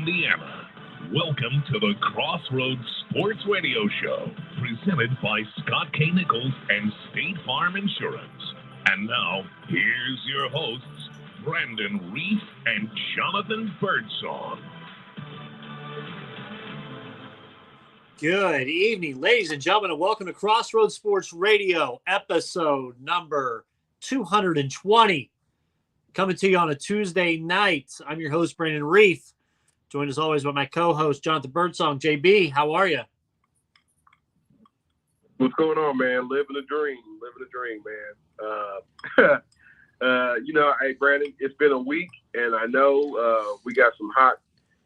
Indiana. Welcome to the Crossroads Sports Radio Show, presented by Scott K. Nichols and State Farm Insurance. And now, here's your hosts, Brandon Reef and Jonathan Birdsong. Good evening, ladies and gentlemen, and welcome to Crossroads Sports Radio, episode number 220. Coming to you on a Tuesday night. I'm your host, Brandon Reef, joined as always by my co-host, Jonathan Birdsong. JB, how are you? What's going on, man? Living a dream, man. Hey, Brandon, it's been a week, and I know we got some hot,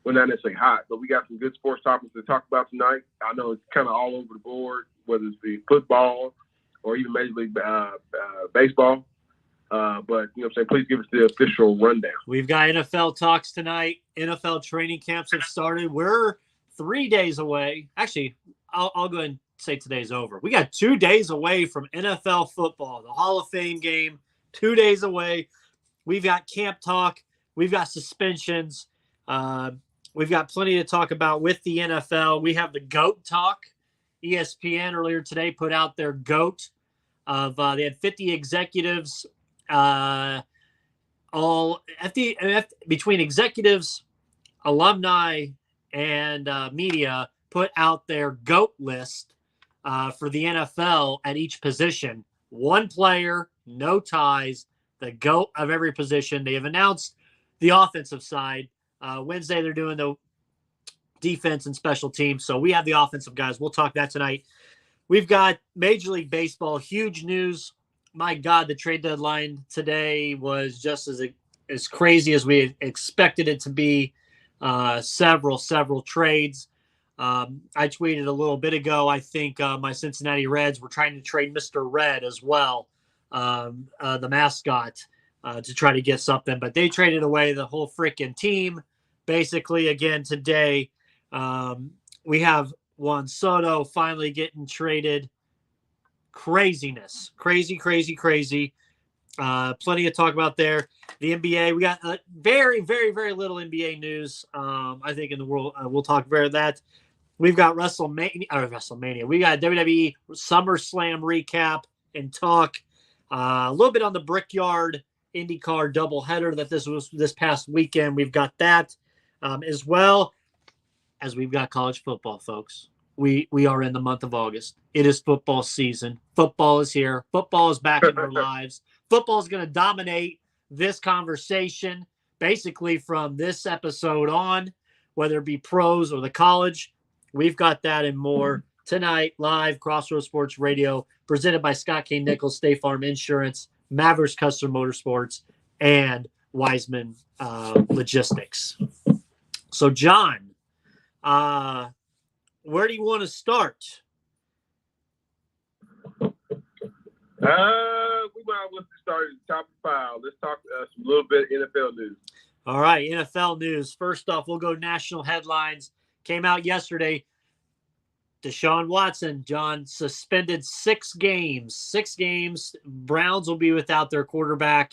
well, not necessarily hot, but we got some good sports topics to talk about tonight. I know it's kind of all over the board, whether it's the football or even Major League Baseball. But, you know what I'm saying, please give us the official rundown. We've got NFL talks tonight. NFL training camps have started. We're 3 days away. Actually, I'll go ahead and say today's over. We got 2 days away from NFL football, the Hall of Fame game, 2 days away. We've got camp talk. We've got suspensions. We've got plenty to talk about with the NFL. We have the GOAT talk. ESPN earlier today put out their GOAT of they had 50 executives between executives, alumni, and media put out their GOAT list for the NFL at each position. One player, no ties, the GOAT of every position. They have announced the offensive side. Wednesday, they're doing the defense and special teams. So we have the offensive guys. We'll talk that tonight. We've got Major League Baseball, huge news. My God, the trade deadline today was just as crazy as we expected it to be. Several trades. I tweeted a little bit ago, I think my Cincinnati Reds were trying to trade Mr. Red as well, the mascot, to try to get something. But they traded away the whole freaking team. Basically, again, today, we have Juan Soto finally getting traded. Craziness. Crazy. Plenty to talk about there. The NBA, we got very, very, very little NBA news, I think, in the world. We'll talk about that. We've got WrestleMania. We got WWE SummerSlam recap and talk. A little bit on the Brickyard IndyCar doubleheader that this was this past weekend. We've got that, as well as we've got college football, folks. We are in the month of August. It is football season. Football is here. Football is back in our lives. Football is going to dominate this conversation basically from this episode on, whether it be pros or the college. We've got that and more tonight, live, Crossroads Sports Radio, presented by Scott K. Nichols, State Farm Insurance, Mavericks Custom Motorsports, and Wiseman Logistics. So, John, where do you want to start? We might as well start at the top of the pile. Let's talk a little bit NFL news. All right, NFL news. First off, we'll go national headlines. Came out yesterday. Deshaun Watson, John, suspended 6 games. 6 games. Browns will be without their quarterback,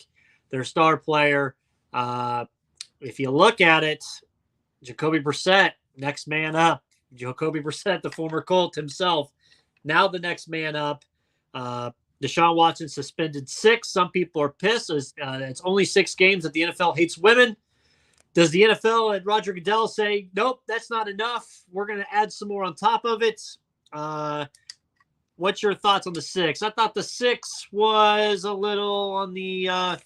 their star player. If you look at it, Jacoby Brissett, next man up. Jacoby Brissett, the former Colt himself, now the next man up. Deshaun Watson suspended 6. Some people are pissed. It's only 6 games that the NFL hates women. Does the NFL and Roger Goodell say, nope, that's not enough? We're going to add some more on top of it. What's your thoughts on the 6? I thought the 6 was a little on the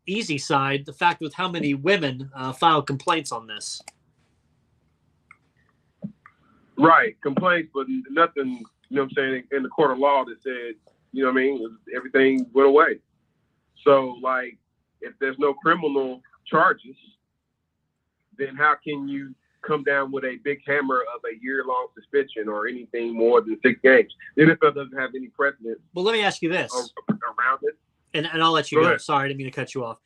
easy side. The fact with how many women filed complaints on this. Right, complaints, but nothing, you know what I'm saying, in the court of law that said, you know what I mean, everything went away. So, like, if there's no criminal charges, then how can you come down with a big hammer of a year-long suspension or anything more than 6 games? The NFL doesn't have any precedent. Well, let me ask you this. Around it. And I'll let you go. Sorry, I didn't mean to cut you off.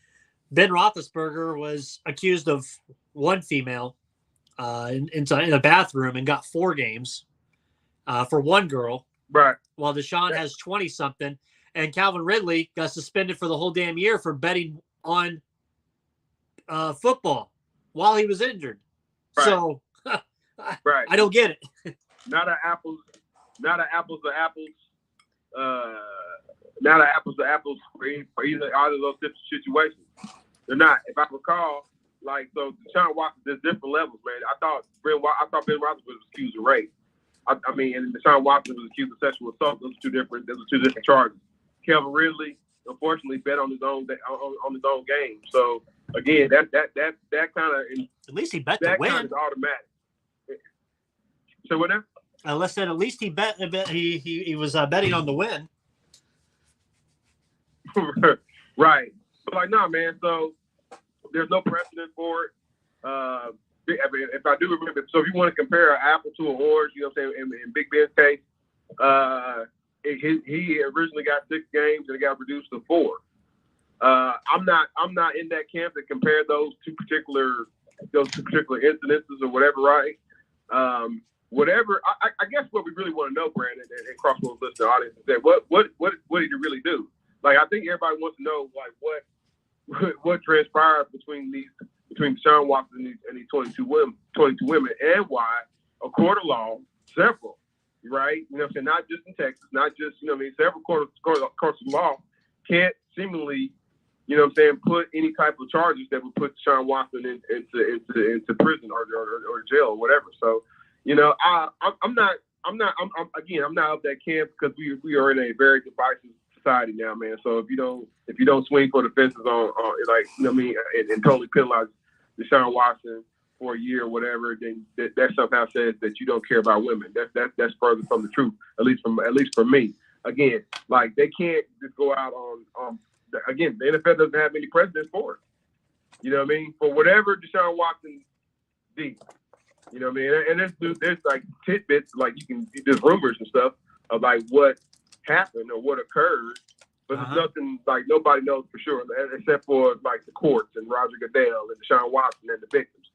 Ben Roethlisberger was accused of one female in a bathroom and got 4 games for one girl. Right. While Deshaun has 20-something. And Calvin Ridley got suspended for the whole damn year for betting on football. while he was injured. Right. So Right. I don't get it. Not an apples to apples. Not an apples to apples for either of those situations. They're not. If I recall, like, so Deshaun Watson, there's different levels, man. I thought Ben Roethlisberger was accused of rape. I mean, and Deshaun Watson was accused of sexual assault. Those are two different charges. Calvin Ridley, unfortunately, bet on his own game. So again, that kind of, at least he bet to win. Kind of automatic. So what now? Unless at least he bet he was betting on the win. Right. But like, nah, man. So there's no precedent for it. If I do remember, so if you want to compare an apple to an orange, you know what I'm saying, in Big Ben's case, he originally got 6 games and it got reduced to 4. I'm not in that camp to compare those two particular incidences or whatever, right? Whatever. I guess what we really want to know, Brandon, and Crossroads listener audience, is that what did he really do? Like, I think everybody wants to know, like, what transpired between Deshaun Watson and these 22 women, and why a court of law, several, right? You know what I'm saying? Not just in Texas, not just, you know what I mean, several courts of law can't seemingly, you know what I'm saying, put any type of charges that would put Deshaun Watson into prison or jail or whatever. So, you know, I'm not of that camp, because we are in a very divisive society now, man. So if you don't swing for the fences on like, you know what I mean, and totally penalize Deshaun Watson for a year or whatever, then that somehow says that you don't care about women. That's further from the truth, at least for me. Again, like, they can't just go out on again, the NFL doesn't have any precedent for it. You know what I mean? For whatever Deshaun Watson did. You know what I mean? And there's like tidbits, like there's rumors and stuff of like what happened or what occurred, but there's nothing, like, nobody knows for sure, except for like the courts and Roger Goodell and Deshaun Watson and the victims,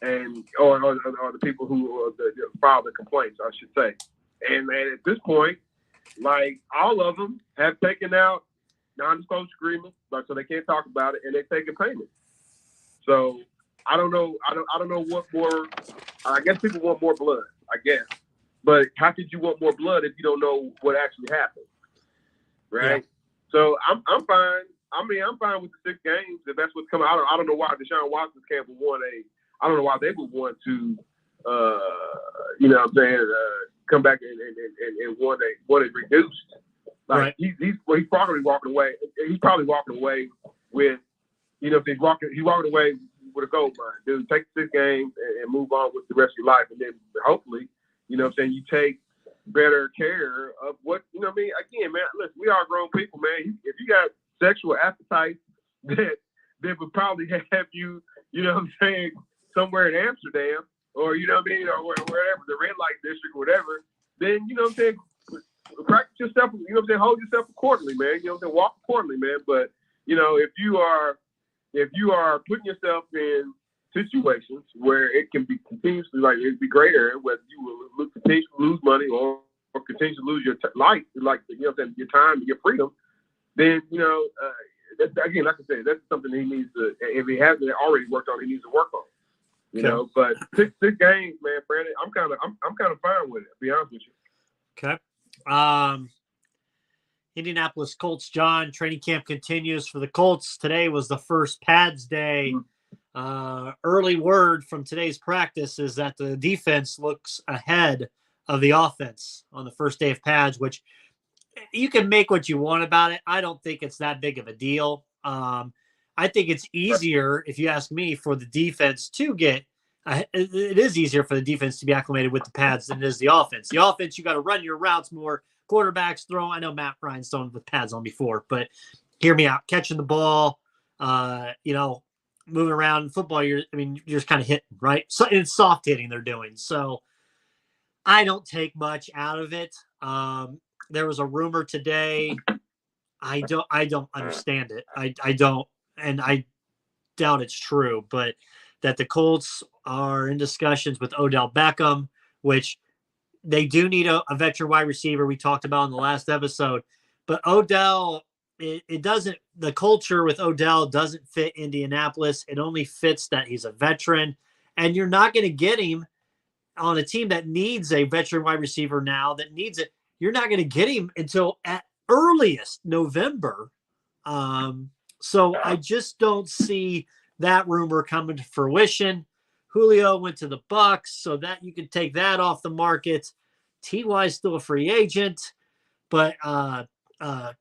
and or the people who filed the complaints, I should say. And man, at this point, like, all of them have taken out non-disclosure agreements, like, so they can't talk about it, and they're taking payment. So I don't know what more. I guess people want more blood, I guess. But how could you want more blood if you don't know what actually happened? Right? Yeah. So I'm fine. I mean, I'm fine with the 6 games if that's what's coming. I don't know why Deshaun Watson's camp would want I don't know why they would want to you know what I'm saying, come back and want it reduced. Like, right. He's probably walking away. He's probably walking away with, you know, if he's walking away with a gold mine. Dude, take 6 games and move on with the rest of your life, and then hopefully, you know what I'm saying, you take better care of what, you know what I mean? Again, man, listen, we are grown people, man. If you got sexual appetite that would probably have you, you know what I'm saying, somewhere in Amsterdam, or, you know what I mean, or wherever, the red light district, or whatever, then, you know what I'm saying, practice yourself, you know what I'm saying, hold yourself accordingly, man. You know what I'm saying, walk accordingly, man. But, you know, if you are putting yourself in situations where it can be continuously, like, it'd be greater, whether you will continue to lose money or continue to lose your life, like, you know what I'm saying, your time and your freedom, then, you know, again, like I said, that's something he needs to, if he hasn't already worked on, he needs to work on. You know, but 6 games, man, Brandon, I'm kind of fine with it, to be honest with you. Okay. Indianapolis Colts, John, training camp continues for the Colts. Today was the first pads day. Early word from today's practice is that the defense looks ahead of the offense on the first day of pads, which you can make what you want about it. I don't think it's that big of a deal. I think it's easier, if you ask me, for the defense to get it is easier for the defense to be acclimated with the pads than it is the offense. The offense, you got to run your routes more. Quarterbacks throw. I know Matt Ryan's thrown with pads on before, but hear me out. Catching the ball, you know, moving around in football, you're just kind of hitting, right? So it's soft hitting they're doing. So I don't take much out of it. There was a rumor today. I don't understand it. I don't, and I doubt it's true, but that the Colts are in discussions with Odell Beckham, which they do need a veteran wide receiver we talked about in the last episode. But Odell, it doesn't, the culture with Odell doesn't fit Indianapolis. It only fits that he's a veteran, and you're not going to get him on a team that needs a veteran wide receiver now, that needs it. You're not going to get him until at earliest November. So I just don't see that rumor coming to fruition. Julio went to the Bucks, so that you can take that off the market. Ty is still a free agent, but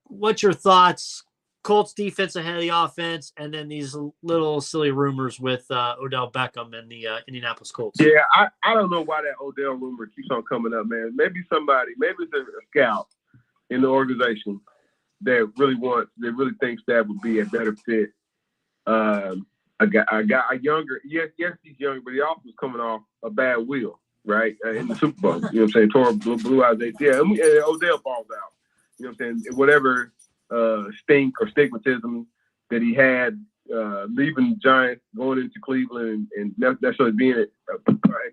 what's your thoughts? Colts defense ahead of the offense, and then these little silly rumors with Odell Beckham and the Indianapolis Colts. Yeah, I don't know why that Odell rumor keeps on coming up, man. Maybe it's a scout in the organization that really thinks that would be a better fit. A younger, yes, he's younger, but he also was coming off a bad wheel, right? In the Super Bowl, you know what I'm saying? Tore blue eyes. Yeah, and Odell falls out. You know what I'm saying? Whatever stink or stigmatism that he had leaving the Giants, going into Cleveland, and necessarily being a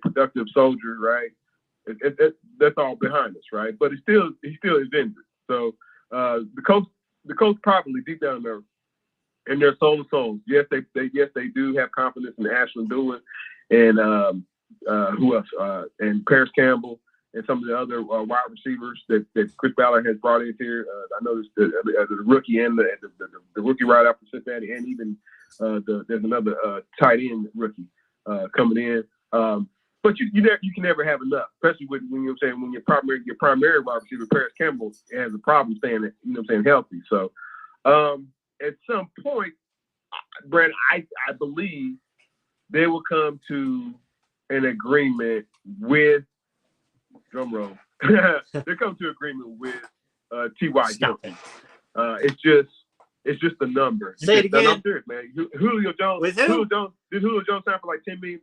productive soldier, right? That's all behind us, right? But he still is injured. So the coach probably deep down there, and their soul of souls, yes, they do have confidence in Ashland Doolin and who else? And Paris Campbell and some of the other wide receivers that Chris Ballard has brought in here. I noticed the rookie and the rookie right after Cincinnati, and even there's another tight end rookie coming in. But you can never have enough, especially when your primary wide receiver Paris Campbell has a problem staying healthy. So at some point, Brent, I believe they will come to an agreement with drumroll. They come to agreement with T.Y. Hilton. It's just a number. Say it again. I'm serious, man. Julio Jones. With who? Did Julio Jones sign for like $10 million?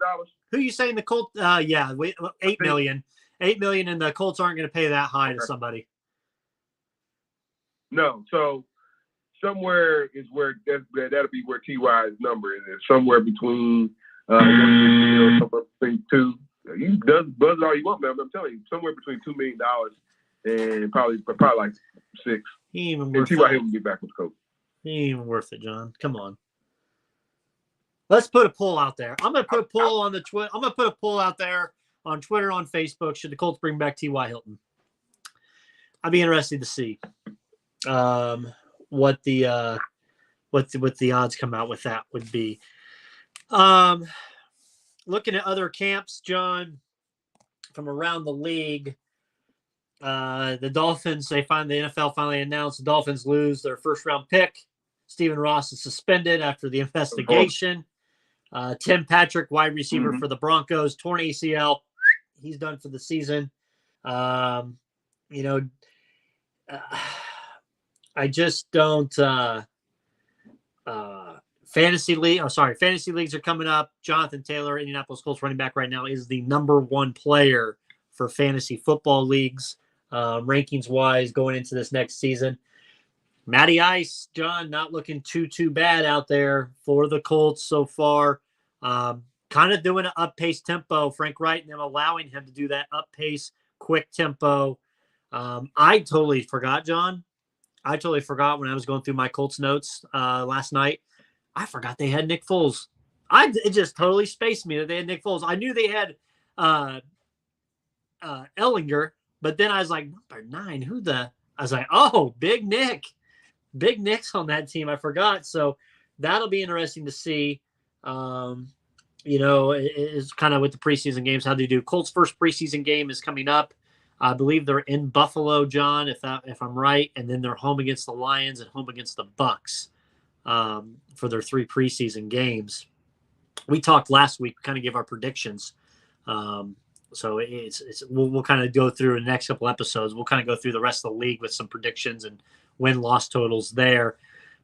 Who you saying the Colts? Yeah, $8 million. $8 million, and the Colts aren't going to pay that high to somebody. No, so somewhere is where that'll be where T.Y.'s number is. Somewhere between somewhere between two. You buzz it all you want, man. I'm telling you, somewhere between $2 million and probably like $6. He ain't even worth T.Y. it. Hilton will be back with the coach. He ain't even worth it, John. Come on. Let's put a poll out there. I'm gonna put a poll on the Twitter. I'm gonna put a poll out there on Twitter, on Facebook. Should the Colts bring back T.Y. Hilton? I'd be interested to see what the odds come out with that would be. Looking at other camps, John, from around the league, the Dolphins, the NFL finally announced the Dolphins lose their first-round pick. Stephen Ross is suspended after the investigation. Tim Patrick, wide receiver for the Broncos, torn ACL. He's done for the season. I just don't fantasy leagues are coming up. Jonathan Taylor, Indianapolis Colts running back right now, is the number one player for fantasy football leagues, rankings wise, going into this next season. Matty Ice, John, not looking too bad out there for the Colts so far. Kind of doing an up-pace tempo. Frank Wright and them allowing him to do that up-pace, quick tempo. I totally forgot, John. I totally forgot when I was going through my Colts notes last night. I forgot they had Nick Foles. It just totally spaced me that they had Nick Foles. I knew they had Ellinger, but then I was like, number 9, I was like, oh, Big Nick. Big Nick's on that team. I forgot. So that'll be interesting to see. It's kind of with the preseason games, how they do. Colts' first preseason game is coming up. I believe they're in Buffalo, John, if I'm right, and then they're home against the Lions and home against the Bucks for their 3 preseason games. We talked last week, kind of give our predictions. So we'll kind of go through in the next couple episodes. We'll kind of go through the rest of the league with some predictions and win-loss totals there.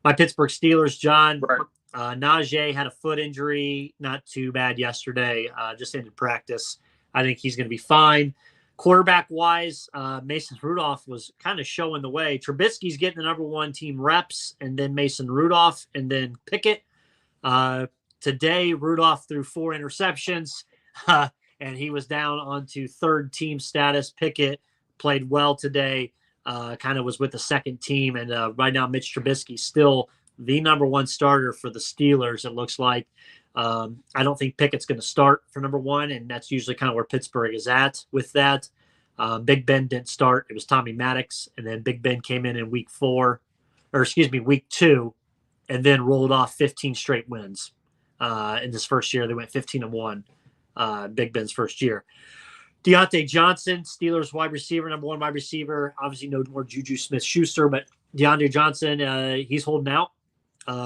My Pittsburgh Steelers, John, right. Najee had a foot injury, not too bad yesterday, just ended practice. I think he's going to be fine. Quarterback-wise, Mason Rudolph was kind of showing the way. Trubisky's getting the number 1 team reps, and then Mason Rudolph, and then Pickett. Today, Rudolph threw 4 interceptions, and he was down onto 3rd team status. Pickett played well today. kind of was with the second team. And right now, Mitch Trubisky's still the number one starter for the Steelers, it looks like. I don't think Pickett's going to start for number one, and that's usually kind of where Pittsburgh is at with that. Big Ben didn't start. It was Tommy Maddox, and then Big Ben came in week 2, and then rolled off 15 straight wins. In this first year, they went 15-1, Big Ben's first year. Deontay Johnson, Steelers wide receiver, number one wide receiver. Obviously, no more Juju Smith-Schuster, but Deontay Johnson, he's holding out.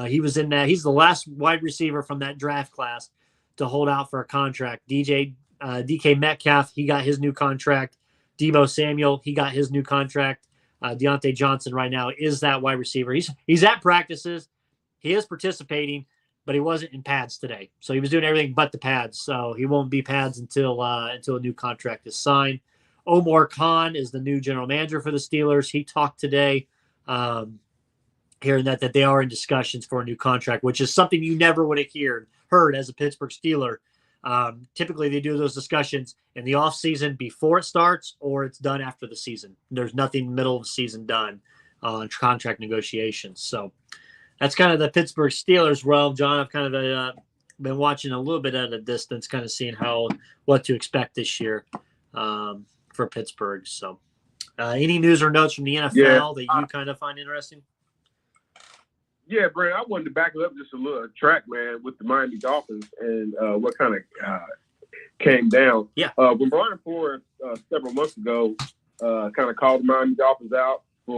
He was in that. He's the last wide receiver from that draft class to hold out for a contract. DK Metcalf, he got his new contract. Deebo Samuel, he got his new contract. Deontay Johnson right now is that wide receiver. He's at practices. He is participating, but he wasn't in pads today. So he was doing everything but the pads. So he won't be pads until a new contract is signed. Omar Khan is the new general manager for the Steelers. He talked today, hearing that they are in discussions for a new contract, which is something you never would have heard as a Pittsburgh Steeler. Typically, they do those discussions in the offseason before it starts, or it's done after the season. There's nothing middle of the season done on contract negotiations. So that's kind of the Pittsburgh Steelers realm, John. I've kind of been watching a little bit at a distance, kind of seeing what to expect this year for Pittsburgh. So any news or notes from the NFL that you kind of find interesting? Yeah, Brent, I wanted to back it up just a little track, man, with the Miami Dolphins and what kind of came down. Yeah. When Brian Flores several months ago kind of called the Miami Dolphins out he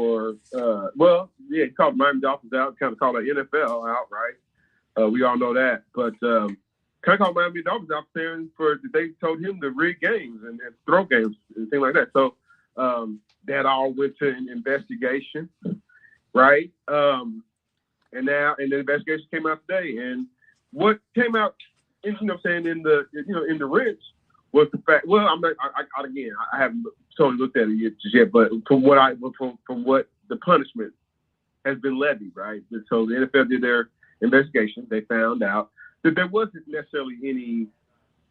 called the Miami Dolphins out, kind of called the NFL out, right? We all know that. But kind of called Miami Dolphins out saying they told him to rig games and throw games and things like that. So that all went to an investigation, right? And the investigation came out today. And what came out, in the wrench was the fact. Well, I haven't totally looked at it yet, but from what the punishment has been levied, right? So the NFL did their investigation. They found out that there wasn't necessarily any,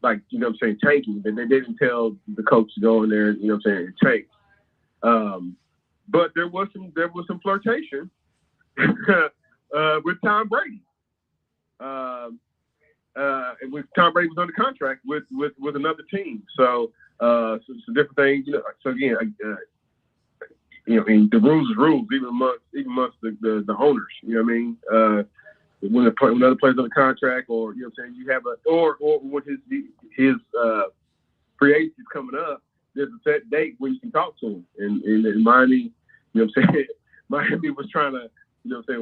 tanking. That they didn't tell the coach to go in there, and tank. But there was some flirtation with Tom Brady. And with Tom Brady was under contract with another team. So some different things, So again, and the rules is rules, even amongst the owners. You know what I mean? When another player's under contract, or you have or when his free agency is coming up, there's a set date when you can talk to him. And in Miami, Miami was trying to,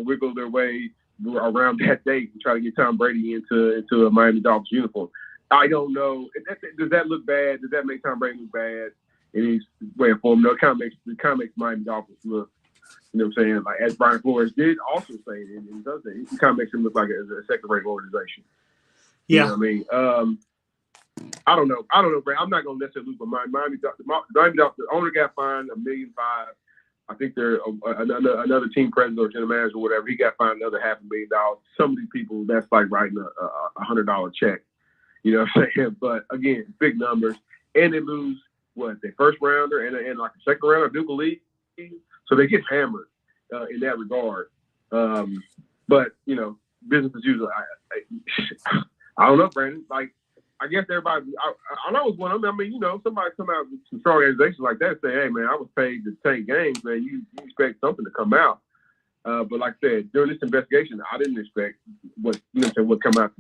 wiggle their way around that date and try to get Tom Brady into a Miami Dolphins uniform. I don't know. Does that look bad? Does that make Tom Brady look bad? And he's waiting for him. No, it kind of makes Miami Dolphins look, like as Brian Flores did also say, and he does say, it kind of makes him look like a second-rate organization. Yeah. You know what I mean? I don't know, Brad. I'm not going to necessarily lose my Miami Dolphins. The owner got fined $1.5 million. I think they're another team president or general manager or whatever. He got fined another $500,000. Some of these people, that's like writing a $100 check. You know what I'm saying? But again, big numbers, and they lose their first rounder and like a second rounder, Duke League. So they get hammered in that regard. But business as usual. I don't know, Brandon. Like, I guess everybody, I know it's one of them. I mean, somebody come out with some strong organizations like that and say, hey, man, I was paid to take games, man. You expect something to come out. But like I said, during this investigation, I didn't expect what come out.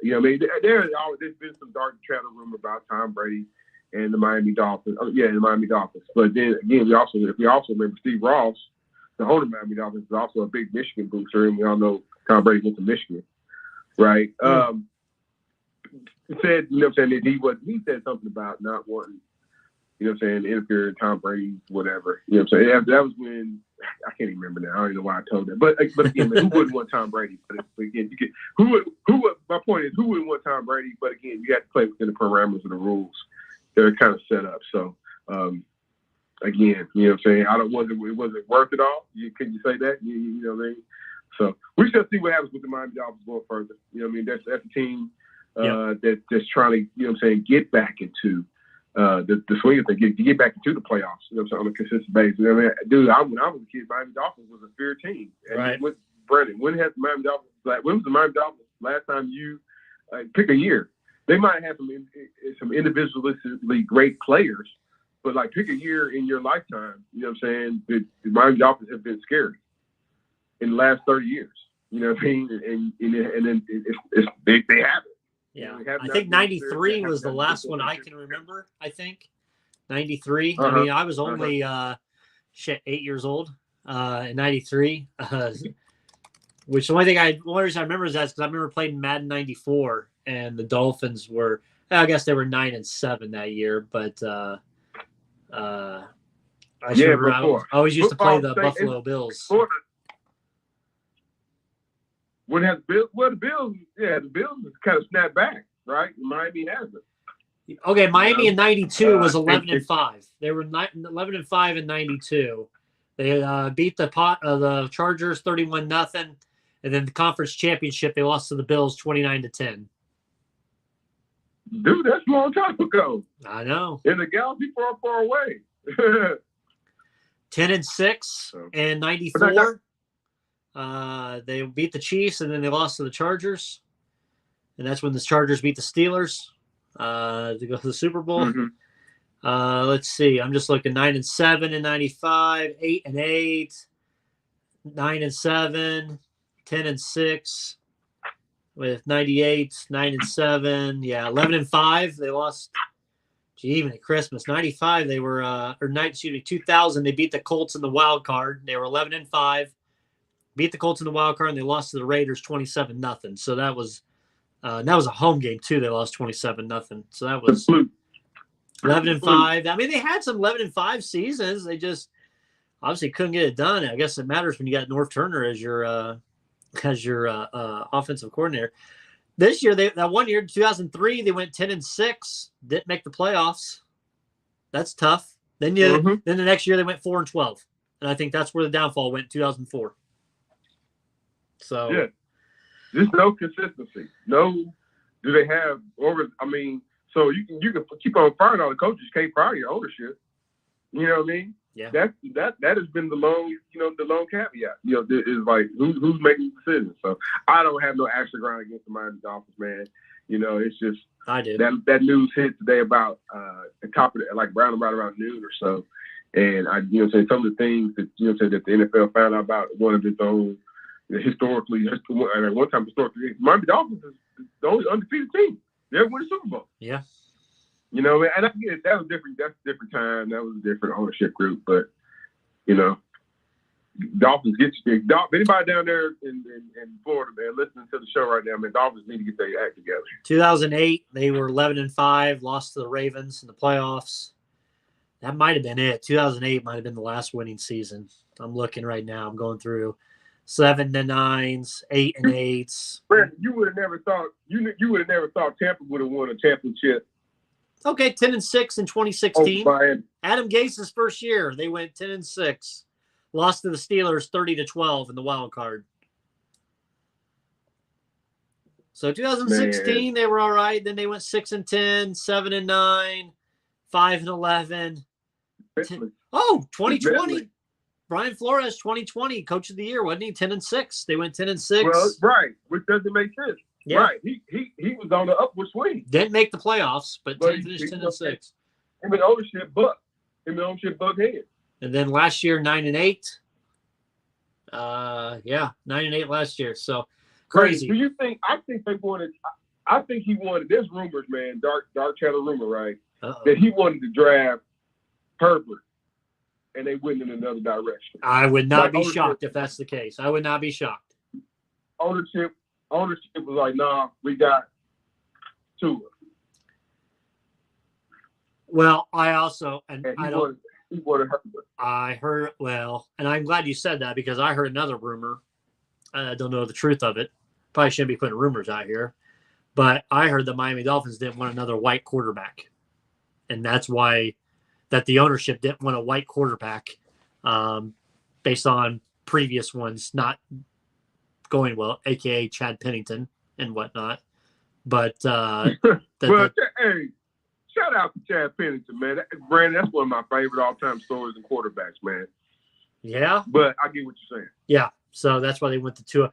You know what I mean? There's been some dark chatter rumor about Tom Brady and the Miami Dolphins. The Miami Dolphins. But then again, we also remember Steve Ross, the owner of Miami Dolphins, is also a big Michigan booster, and we all know Tom Brady went to Michigan, right? Mm-hmm. He said, that he said something about not wanting, to interfere in Tom Brady's whatever. That was when, I can't even remember now. I don't even know why I told that. But again, man, who wouldn't want Tom Brady? But again, my point is, who wouldn't want Tom Brady? But again, you have to play within the parameters of the rules that are kind of set up. So, again, it wasn't worth it all. Can you say that? You know what I mean? So we shall see what happens with the Miami Dolphins going further. You know what I mean? That's a team that's trying to, get back into the swing if they get back into the playoffs, you know, on a consistent basis. I mean, dude, when I was a kid, Miami Dolphins was a fear team. And right. Brandon, when has Miami Dolphins? When was the Miami Dolphins last time you pick a year? They might have some individualistically great players, but like pick a year in your lifetime. You know what I'm saying? The Miami Dolphins have been scary in the last 30 years. You know what I mean? And then they have it. Yeah, you know, I think 93 was the last one I can remember. I think 93. Uh-huh. I mean, I was only 8 years old in 93. Which the only thing one reason I remember is that because I remember playing Madden 94 and the Dolphins were, I guess they were 9-7 that year, but I always used to play the Buffalo Bills. When the Bills kind of snapped back, right? Miami hasn't. Okay, Miami in 92 was 11-5. They were 11-5 in 92. They beat the Chargers 31-0, and then the conference championship they lost to the Bills 29-10. Dude, that's a long time ago. I know. In the galaxy far away. 10-6 in 94. They beat the Chiefs, and then they lost to the Chargers. And that's when the Chargers beat the Steelers to go to the Super Bowl. Mm-hmm. Let's see. I'm just looking. 9-7 in 95, 8-8, 9-7, 10-6 with 98, 9-7. Yeah, 11-5. They lost. Even at Christmas, 95. They were 2000. They beat the Colts in the wild card. They were 11-5. Beat the Colts in the wild card, and they lost to the Raiders 27-0. So that was a home game too. They lost 27-0. So that was 11-5. I mean, they had some 11-5 seasons. They just obviously couldn't get it done. I guess it matters when you got North Turner as your offensive coordinator. This year, that one year, 2003, they went 10-6. Didn't make the playoffs. That's tough. Then the next year they went 4-12, and I think that's where the downfall went. 2004. So yeah, there's no consistency. No, do they have? So you can keep on firing all the coaches. You can't fire your ownership. You know what I mean? Yeah. That has been the lone caveat. You know, is like who's making decisions. So I don't have no axe to grind against the Miami Dolphins, man. You know, it's just I did that news hit today about the top of right around noon or so, and I some of the things that that the NFL found out about one of its own. Historically, at one time, Miami Dolphins is the only undefeated team. They ever won the Super Bowl. Yeah. You know, and I get it. That was different. That's a different time. That was a different ownership group. But, Dolphins get you. Anybody down there in Florida, man, listening to the show right now, man, Dolphins need to get their act together. 2008, they were 11-5, lost to the Ravens in the playoffs. That might have been it. 2008 might have been the last winning season. I'm looking right now. I'm going through 7-9s, 8-8s. Brandon, you would have never thought Tampa would have won a championship. Okay, 10-6 in 2016. Adam Gase's first year, they went 10-6, lost to the Steelers 30-12 in the wild card. So 2016, they were all right. Then they went 6-10, 7-9, 5-11. 2020. Brian Flores, 2020, Coach of the Year, wasn't he? 10-6. They went 10-6. Well, right, which doesn't make sense. Yeah. Right, he was on the upward swing. Didn't make the playoffs, but finished 10-6. Him and ownership buck head. And then last year, 9-8. 9-8 last year. So crazy. Do you think? I think they wanted. I think he wanted. There's rumors, man. Dark chatter rumor, right? That he wanted to draft Herbert. And they went in another direction. I would not be shocked if that's the case. I would not be shocked. Ownership was like, nah, we got Tua. Well, I also he wanted Herbert. I heard and I'm glad you said that because I heard another rumor. I don't know the truth of it. Probably shouldn't be putting rumors out here, but I heard the Miami Dolphins didn't want another white quarterback, and that's why. That the ownership didn't want a white quarterback based on previous ones not going well, a.k.a. Chad Pennington and whatnot. But hey, shout out to Chad Pennington, man. Brandon, that's one of my favorite all-time stories in quarterbacks, man. Yeah. But I get what you're saying. Yeah. So that's why they went to Tua.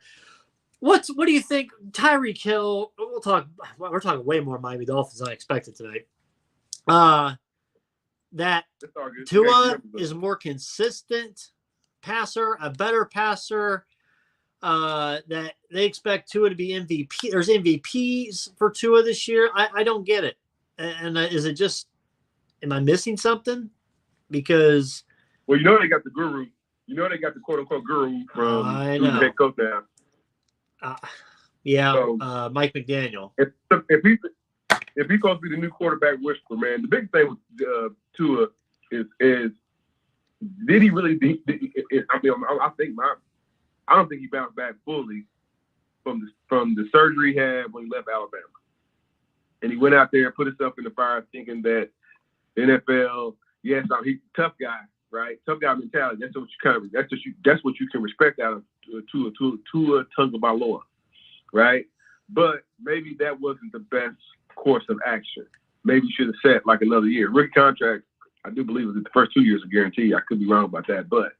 What do you think? Tyreek Hill, we're talking way more Miami Dolphins than I expected tonight. That Tua is a more consistent passer, a better passer, that they expect Tua to be MVP. There's MVPs for Tua this year. I don't get it. And is it just, am I missing something? Because. Well, they got the guru. They got the quote-unquote guru from the head coach now. Mike McDaniel. If he's supposed to be the new quarterback whisperer, man, the big thing with Tua is did he really? I don't think he bounced back fully from the surgery he had when he left Alabama, and he went out there and put himself in the fire, thinking that the NFL, he's a tough guy, right? Tough guy mentality. That's what you can respect out of Tua Tagovailoa, right? But maybe that wasn't the best course of action. Maybe you should have set like another year. Rookie contract, I do believe it was the first 2 years a guarantee. I could be wrong about that, but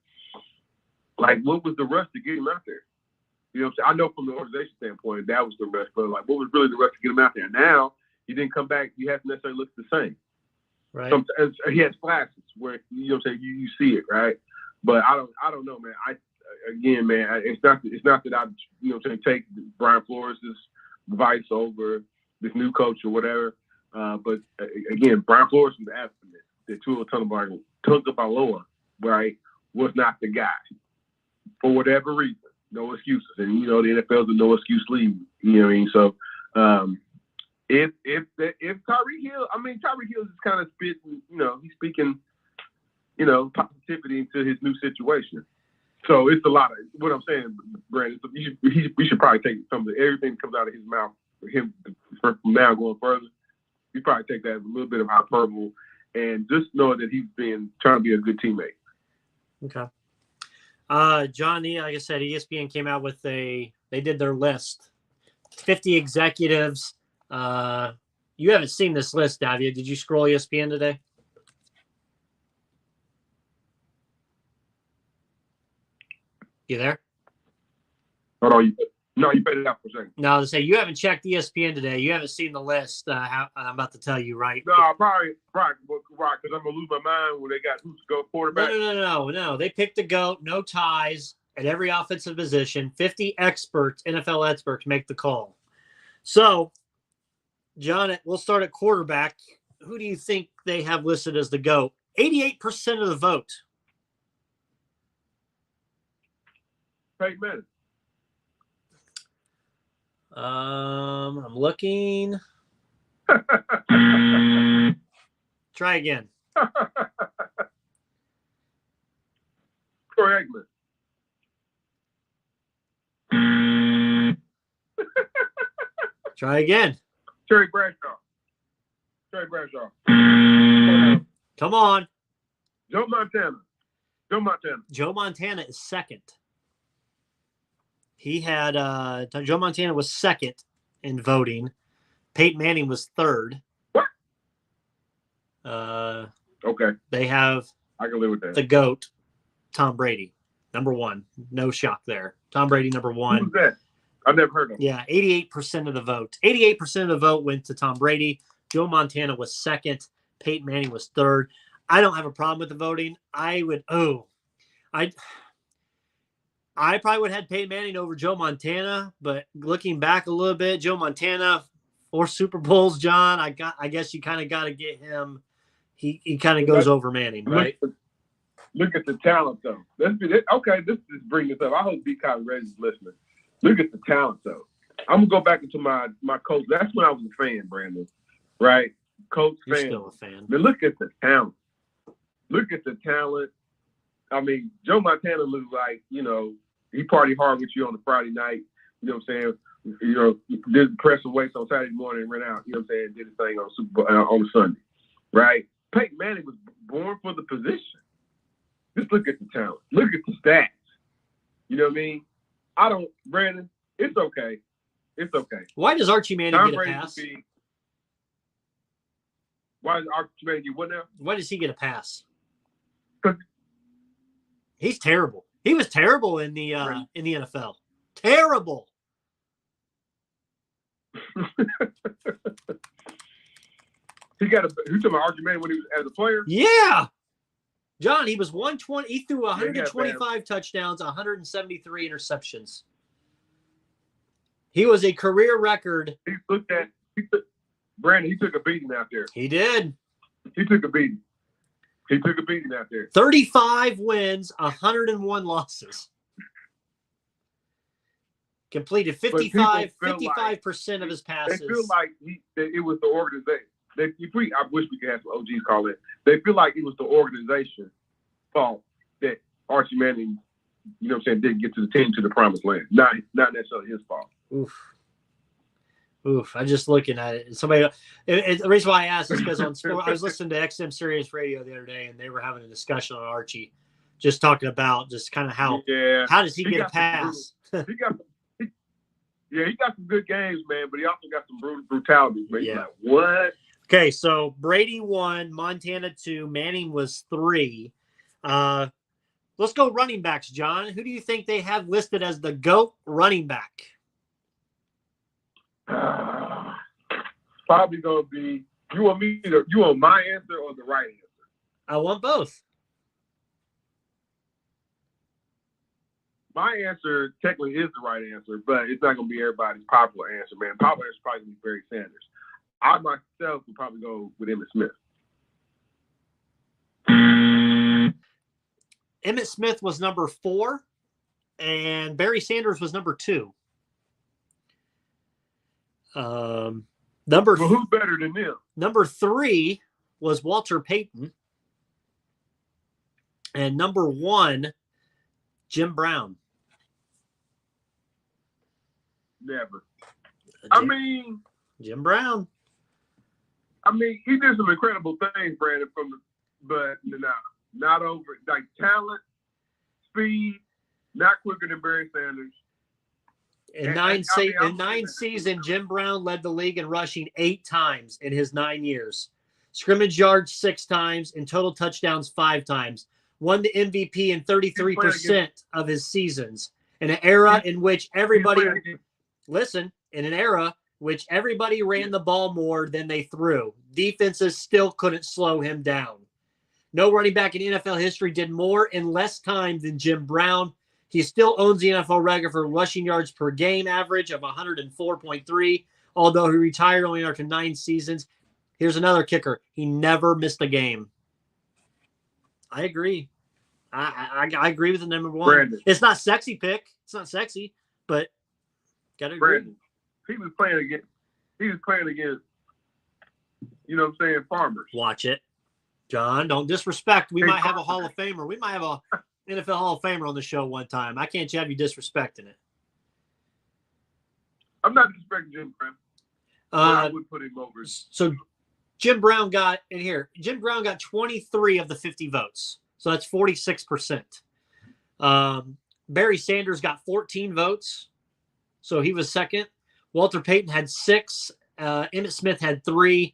like, what was the rush to get him out there? You know what I'm saying? I know from the organization standpoint that was the rush, but like, what was really the rush to get him out there? Now he didn't come back. You have to necessarily look the same. Right. Sometimes he has flashes where you say you see it, right? But I don't know, man. It's not that I take Brian Flores' advice over this new coach or whatever. But again, Brian Flores was asking this. That Tua Tagovailoa, right, was not the guy for whatever reason. No excuses, and the NFL's a no excuse league. You know what I mean? So if Tyreek Hill, Tyreek Hill is kind of spitting. He's speaking, positivity into his new situation. So it's a lot of what I'm saying, Brandon. So we should probably take everything that comes out of his mouth for him from now going further. We probably take that as a little bit of hyperbole, and just know that he's been trying to be a good teammate. Okay. John, like I said, ESPN came out with they did their list, 50 executives. You haven't seen this list, have you? Did you scroll ESPN today? You there? Hold on. No, you faded out for a second. No, to say you haven't checked ESPN today. You haven't seen the list. I'm about to tell you, right? No, probably right, because I'm gonna lose my mind when they got who's to go quarterback. No. They picked the GOAT, no ties at every offensive position. 50 experts, NFL experts, make the call. So, John, we'll start at quarterback. Who do you think they have listed as the GOAT? 88% of the vote. Peyton Manning. I'm looking. Try again. Troy Aikman. Try again. Terry Bradshaw. Come on. Joe Montana. Joe Montana is second. He had Joe Montana was second in voting. Peyton Manning was third. What? Okay. They have I can live with that. The GOAT, Tom Brady, number one. No shock there. Tom Brady, number one. Who's that? I've never heard of him. Yeah, 88% of the vote. 88% of the vote went to Tom Brady. Joe Montana was second. Peyton Manning was third. I don't have a problem with the voting. I probably would have had Peyton Manning over Joe Montana, but looking back a little bit, Joe Montana, 4 Super Bowls, John. I guess you kind of got to get him. He kind of goes over Manning, right? Look at the talent, though. Let's bring this up. I hope B. Cotton Red is listening. Look at the talent, though. I'm gonna go back into my coach. That's when I was a fan, Brandon. Right, coach You're fan. Still a fan. But look at the talent. I mean, Joe Montana looks like, he party hard with you on a Friday night. You know what I'm saying? Did press some weights on Saturday morning and ran out. You know what I'm saying? Did his thing on a Sunday, right? Peyton Manning was born for the position. Just look at the talent. Look at the stats. You know what I mean? Brandon, it's okay. It's okay. Why does Archie Manning get a pass? Why does Archie Manning get what now? Why does he get a pass? 'Cause- He's terrible. He was terrible in the NFL. Terrible. He got who's talking about Archie Manning when he was as a player? Yeah. John, he was 120. He threw Yeah, 125 touchdowns, 173 interceptions. He was a career record. Brandon, he took a beating out there. He did. He took a beating. He took a beating out there. 35 wins, 101 losses. Completed 55% of his passes. They feel like it was the organization. I wish we could have some OGs call it. They feel like it was the organization's fault that Archie Manning, you know what I'm saying, didn't get to the team to the promised land. Not necessarily his fault. Oof. I'm just looking at it. The reason why I asked is because on sport, I was listening to XM Sirius Radio the other day, and they were having a discussion on Archie, just talking about just kind of how does he get a pass? He got some good games, man, but he also got some brutality. Man. Yeah. Like, what? Okay, so Brady 1, Montana 2, Manning was 3. Let's go running backs, John. Who do you think they have listed as the GOAT running back? Probably gonna be. You want my answer or the right answer? I want both. My answer technically is the right answer, but it's not gonna be everybody's popular answer, man. Popular answer is probably gonna be Barry Sanders. I myself would probably go with Emmitt Smith. Emmitt Smith was number 4, and Barry Sanders was number 2. Who's better than them? Number 3 was Walter Payton, and number 1, Jim Brown. Never. Jim Brown. He did some incredible things, Brandon. But not over like talent, speed, not quicker than Barry Sanders. In nine seasons, Jim Brown led the league in rushing 8 times in his 9 years. Scrimmage yards 6 times, and total touchdowns 5 times. Won the MVP in 33% of his seasons. In an era in which everybody ran the ball more than they threw. Defenses still couldn't slow him down. No running back in NFL history did more in less time than Jim Brown. He still owns the NFL record for rushing yards per game average of 104.3, although he retired only after 9 seasons. Here's another kicker. He never missed a game. I agree. I agree with the number 1. Brandon. It's not sexy pick. It's not sexy, but gotta agree. Brandon. He was playing against, you know what I'm saying, farmers. Watch it. John, don't disrespect. We might have a Hall of Famer. We might have a NFL Hall of Famer on the show one time. I can't have you disrespecting it. I'm not disrespecting Jim Brown. I would put him over. So Jim Brown got 23 of the 50 votes. So that's 46%. Barry Sanders got 14 votes. So he was second. Walter Payton had 6. Emmitt Smith had 3.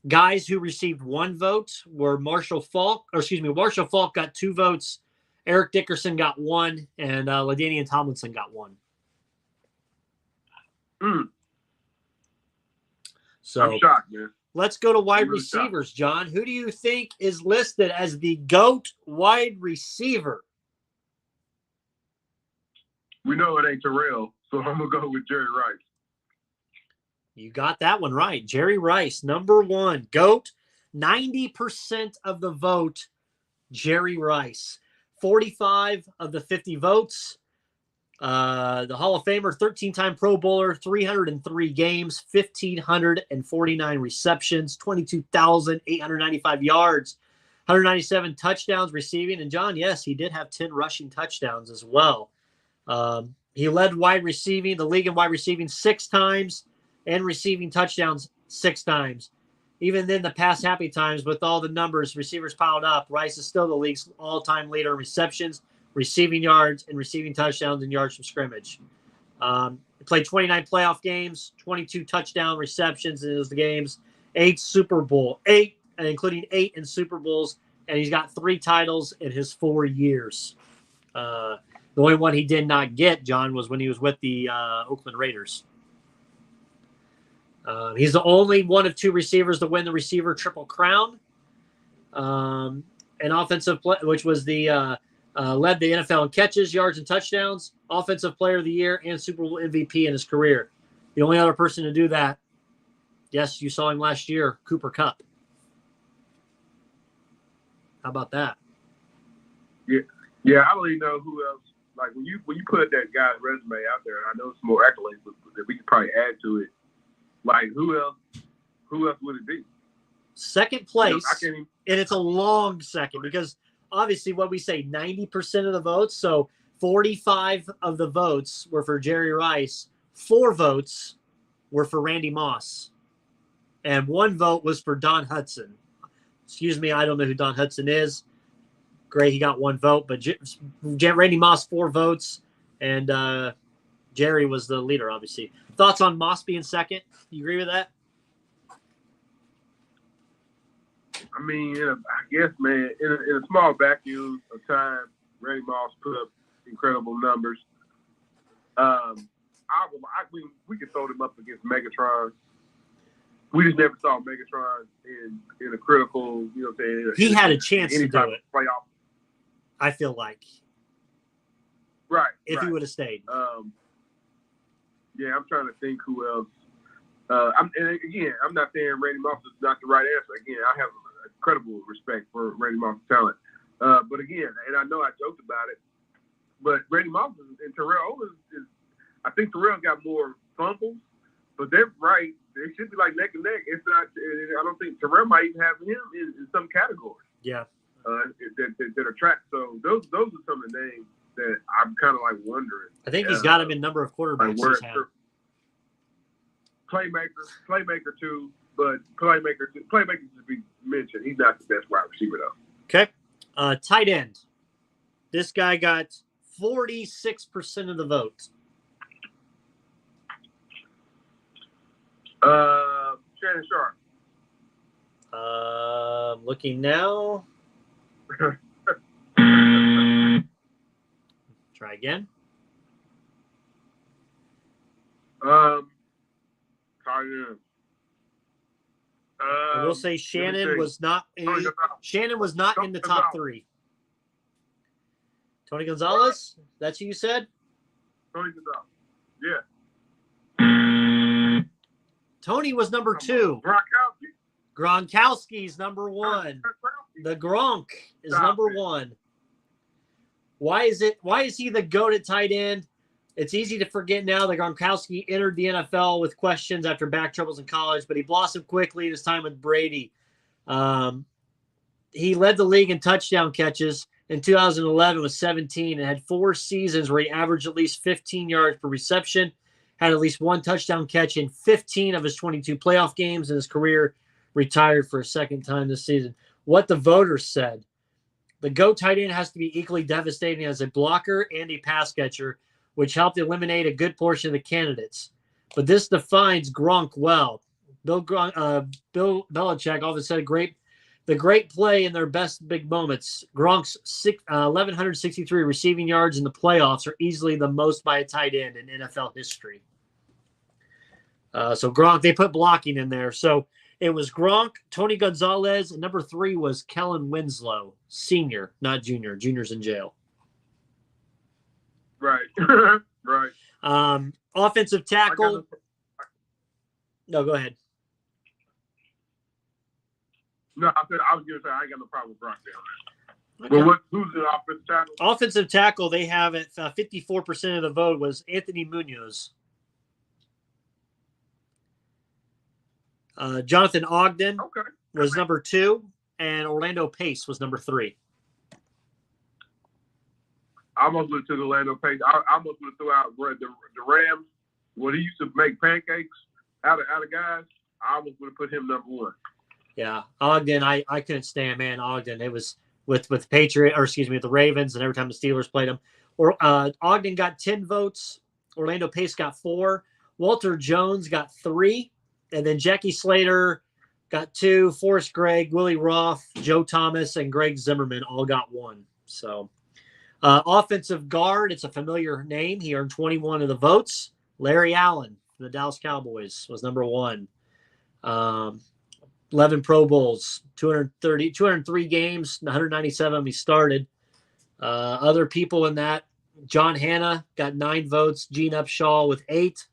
Guys who received 1 vote were Marshall Faulk got 2 votes. Eric Dickerson got 1, and LaDainian Tomlinson got 1. So I'm shocked, man. Let's go to wide receivers, John. Who do you think is listed as the GOAT wide receiver? We know it ain't Terrell, so I'm going to go with Jerry Rice. You got that one right. Jerry Rice, number 1. GOAT, 90% of the vote, Jerry Rice. 45 of the 50 votes. The Hall of Famer, 13-time Pro Bowler, 303 games, 1,549 receptions, 22,895 yards, 197 touchdowns receiving. And John, yes, he did have 10 rushing touchdowns as well. He led the league in wide receiving 6 times and receiving touchdowns 6 times. Even then, the past happy times with all the numbers, receivers piled up, Rice is still the league's all-time leader in receptions, receiving yards, and receiving touchdowns and yards from scrimmage. He played 29 playoff games, 22 touchdown receptions in those games, including 8 in Super Bowls, and he's got 3 titles in his 4 years. The only one he did not get, John, was when he was with the Oakland Raiders. He's the only one of 2 receivers to win the receiver triple crown. An offensive play, which was the led the NFL in catches, yards, and touchdowns, offensive player of the year, and Super Bowl MVP in his career. The only other person to do that, yes, you saw him last year, Cooper Kupp. How about that? Yeah, I don't even know who else. Like when you put that guy's resume out there, I know some more accolades that we could probably add to it. Like who else would it be? Second place, and it's a long second because obviously what we say, 90% of the votes. So 45 of the votes were for Jerry Rice. 4 votes were for Randy Moss, and 1 vote was for Don Hudson. Excuse me, I don't know who Don Hudson is. Great, he got 1 vote, but Randy Moss 4 votes, and Jerry was the leader, obviously. Thoughts on Moss being second? You agree with that? I mean, I guess, man, in a small vacuum of time, Randy Moss put up incredible numbers. We could throw them up against Megatron. We just never saw Megatron in a critical, you know what I'm saying? He had a chance to do it. Playoff. I feel like. Right. If he would have stayed. Yeah, I'm trying to think who else. I'm not saying Randy Moss is not the right answer. Again, I have incredible respect for Randy Moss' talent. But again, and I know I joked about it, but Randy Moss and Terrell Owens I think Terrell got more fumbles, but they're right. They should be like neck and neck. It's not. I don't think Terrell might even have him in some category. Yeah. That are tracked. So those are some of the names that I'm kind of like wondering. I think he's got him in number of quarterbacks he's had. Playmaker too, but playmaker should be mentioned. He's not the best wide receiver though. Okay. Tight end. This guy got 46% of the vote. Shannon Sharp. Looking now. Try again. I will say Shannon was not in the top 3. Tony Gonzalez? That's who you said? Tony Gonzalez. Yeah. Tony was number 2. Gronkowski's number 1. The Gronk is number 1. Why is he the GOAT at tight end? It's easy to forget now that Gronkowski entered the NFL with questions after back troubles in college, but he blossomed quickly in his time with Brady. He led the league in touchdown catches in 2011 with 17 and had 4 seasons where he averaged at least 15 yards per reception, had at least 1 touchdown catch in 15 of his 22 playoff games in his career, retired for a second time this season. What the voters said: the GOAT tight end has to be equally devastating as a blocker and a pass catcher, which helped eliminate a good portion of the candidates. But this defines Gronk well. Bill Belichick often said the great play in their best big moments. Gronk's 1,163 receiving yards in the playoffs are easily the most by a tight end in NFL history. So Gronk, they put blocking in there. So it was Gronk, Tony Gonzalez, and number 3 was Kellen Winslow, senior, not junior. Junior's in jail. Right. Right. Offensive tackle. No, go ahead. No, I was going to say I ain't got no problem with Gronk down there. Okay. Well, who's the offensive tackle? Offensive tackle, they have at 54% of the vote was Anthony Munoz. Jonathan Ogden was number 2, and Orlando Pace was number 3. I almost went to the Orlando Pace. I almost would have threw out the Rams when he used to make pancakes out of guys. I almost would have put him number 1. Yeah, Ogden, I couldn't stand, man. Ogden, it was with the the Ravens, and every time the Steelers played him. Ogden got 10 votes. Orlando Pace got 4. Walter Jones got 3. And then Jackie Slater got 2. Forrest Gregg, Willie Roth, Joe Thomas, and Greg Zimmerman all got 1. So offensive guard, it's a familiar name. He earned 21 of the votes. Larry Allen, the Dallas Cowboys, was number 1. 11 Pro Bowls, 203 games, 197 he started. Other people in that, John Hanna got 9 votes, Gene Upshaw with 8,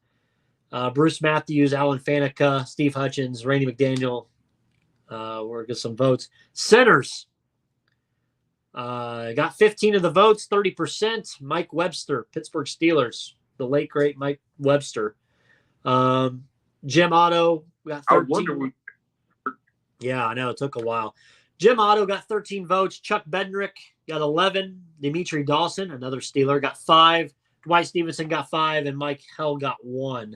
Bruce Matthews, Alan Faneca, Steve Hutchins, Randy McDaniel were get some votes. Centers got 15 of the votes, 30%. Mike Webster, Pittsburgh Steelers, the late great Mike Webster. Jim Otto got 13. Yeah, I know it took a while. Jim Otto got 13 votes. Chuck Bednarik got 11. Dimitri Dawson, another Steeler, got 5. Dwight Stevenson got 5, and Mike Hell got 1.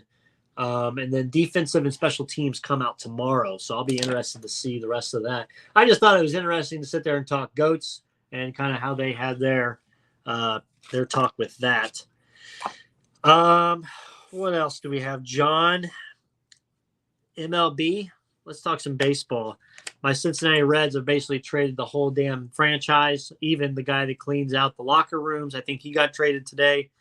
And then defensive and special teams come out tomorrow, so I'll be interested to see the rest of that. I just thought it was interesting to sit there and talk goats and kind of how they had their talk with that. What else do we have, John? MLB. Let's talk some baseball. My Cincinnati Reds have basically traded the whole damn franchise, even the guy that cleans out the locker rooms. I think he got traded today.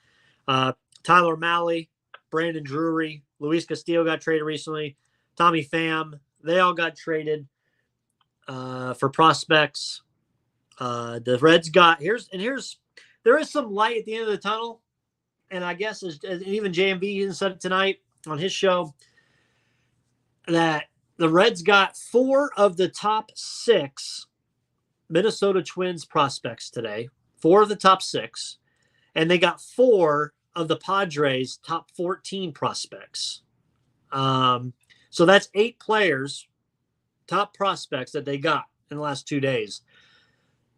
Tyler Mahle, Brandon Drury, Luis Castillo got traded recently. Tommy Pham, they all got traded for prospects. The Reds got there is some light at the end of the tunnel, and I guess as even JMV said it tonight on his show that the Reds got 4 of the top 6 Minnesota Twins prospects today. 4 of the top 6, and they got 4 of the Padres' top 14 prospects. So that's 8 players, top prospects that they got in the last 2 days.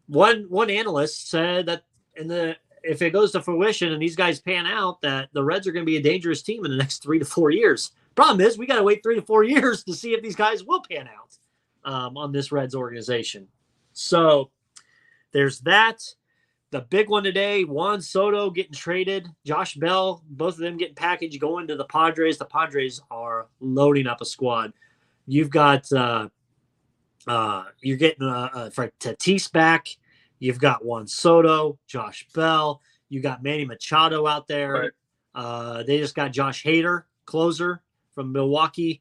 One analyst said that if it goes to fruition and these guys pan out, that the Reds are going to be a dangerous team in the next 3 to 4 years. Problem is, we got to wait 3 to 4 years to see if these guys will pan out on this Reds organization. So there's that. The big one today, Juan Soto getting traded, Josh Bell, both of them getting packaged, going to the Padres. The Padres are loading up a squad. You've got you're getting Tatis back. You've got Juan Soto, Josh Bell. You got Manny Machado out there. Right. They just got Josh Hader, closer from Milwaukee.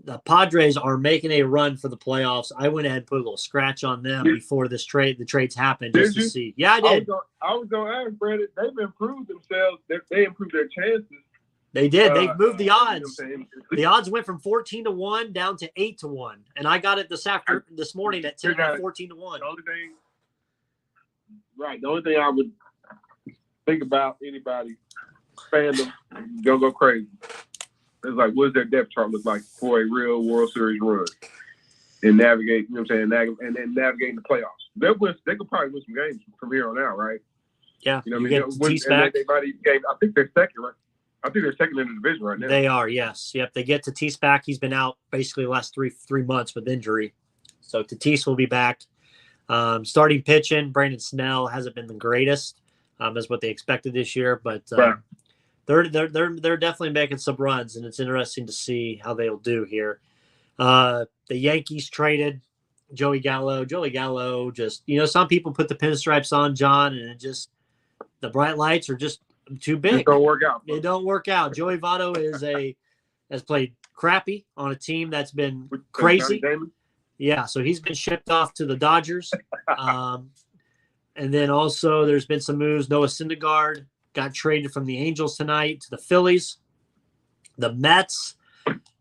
The Padres are making a run for the playoffs. I went ahead and put a little scratch on them before the trades happened just to see. Yeah, I did. I was going to ask, Brandon, they've improved themselves. They improved their chances. They did. They've moved the odds. The odds went from 14-1 down to 8-1. And I got it this morning at 14-1. The only thing I would think about anybody fandom gonna go crazy. It's like, what does their depth chart look like for a real World Series run and navigate? You know what I'm saying? And then navigating the playoffs. They could probably win some games from here on out, right? Yeah. You know what I mean? I think they're second, right? I think they're second in the division right now. They are, yes. Yep. They get Tatis back. He's been out basically the last three months with injury. So Tatis will be back. Starting pitching, Brandon Snell hasn't been the greatest, as what they expected this year, but they're definitely making some runs, and it's interesting to see how they'll do here. The Yankees traded Joey Gallo. Joey Gallo just, some people put the pinstripes on, John, and it just, the bright lights are just too big. It don't work out. It don't work out. Joey Votto has played crappy on a team that's been crazy. Yeah, so he's been shipped off to the Dodgers. And then also there's been some moves. Noah Syndergaard got traded from the Angels tonight to the Phillies. The Mets,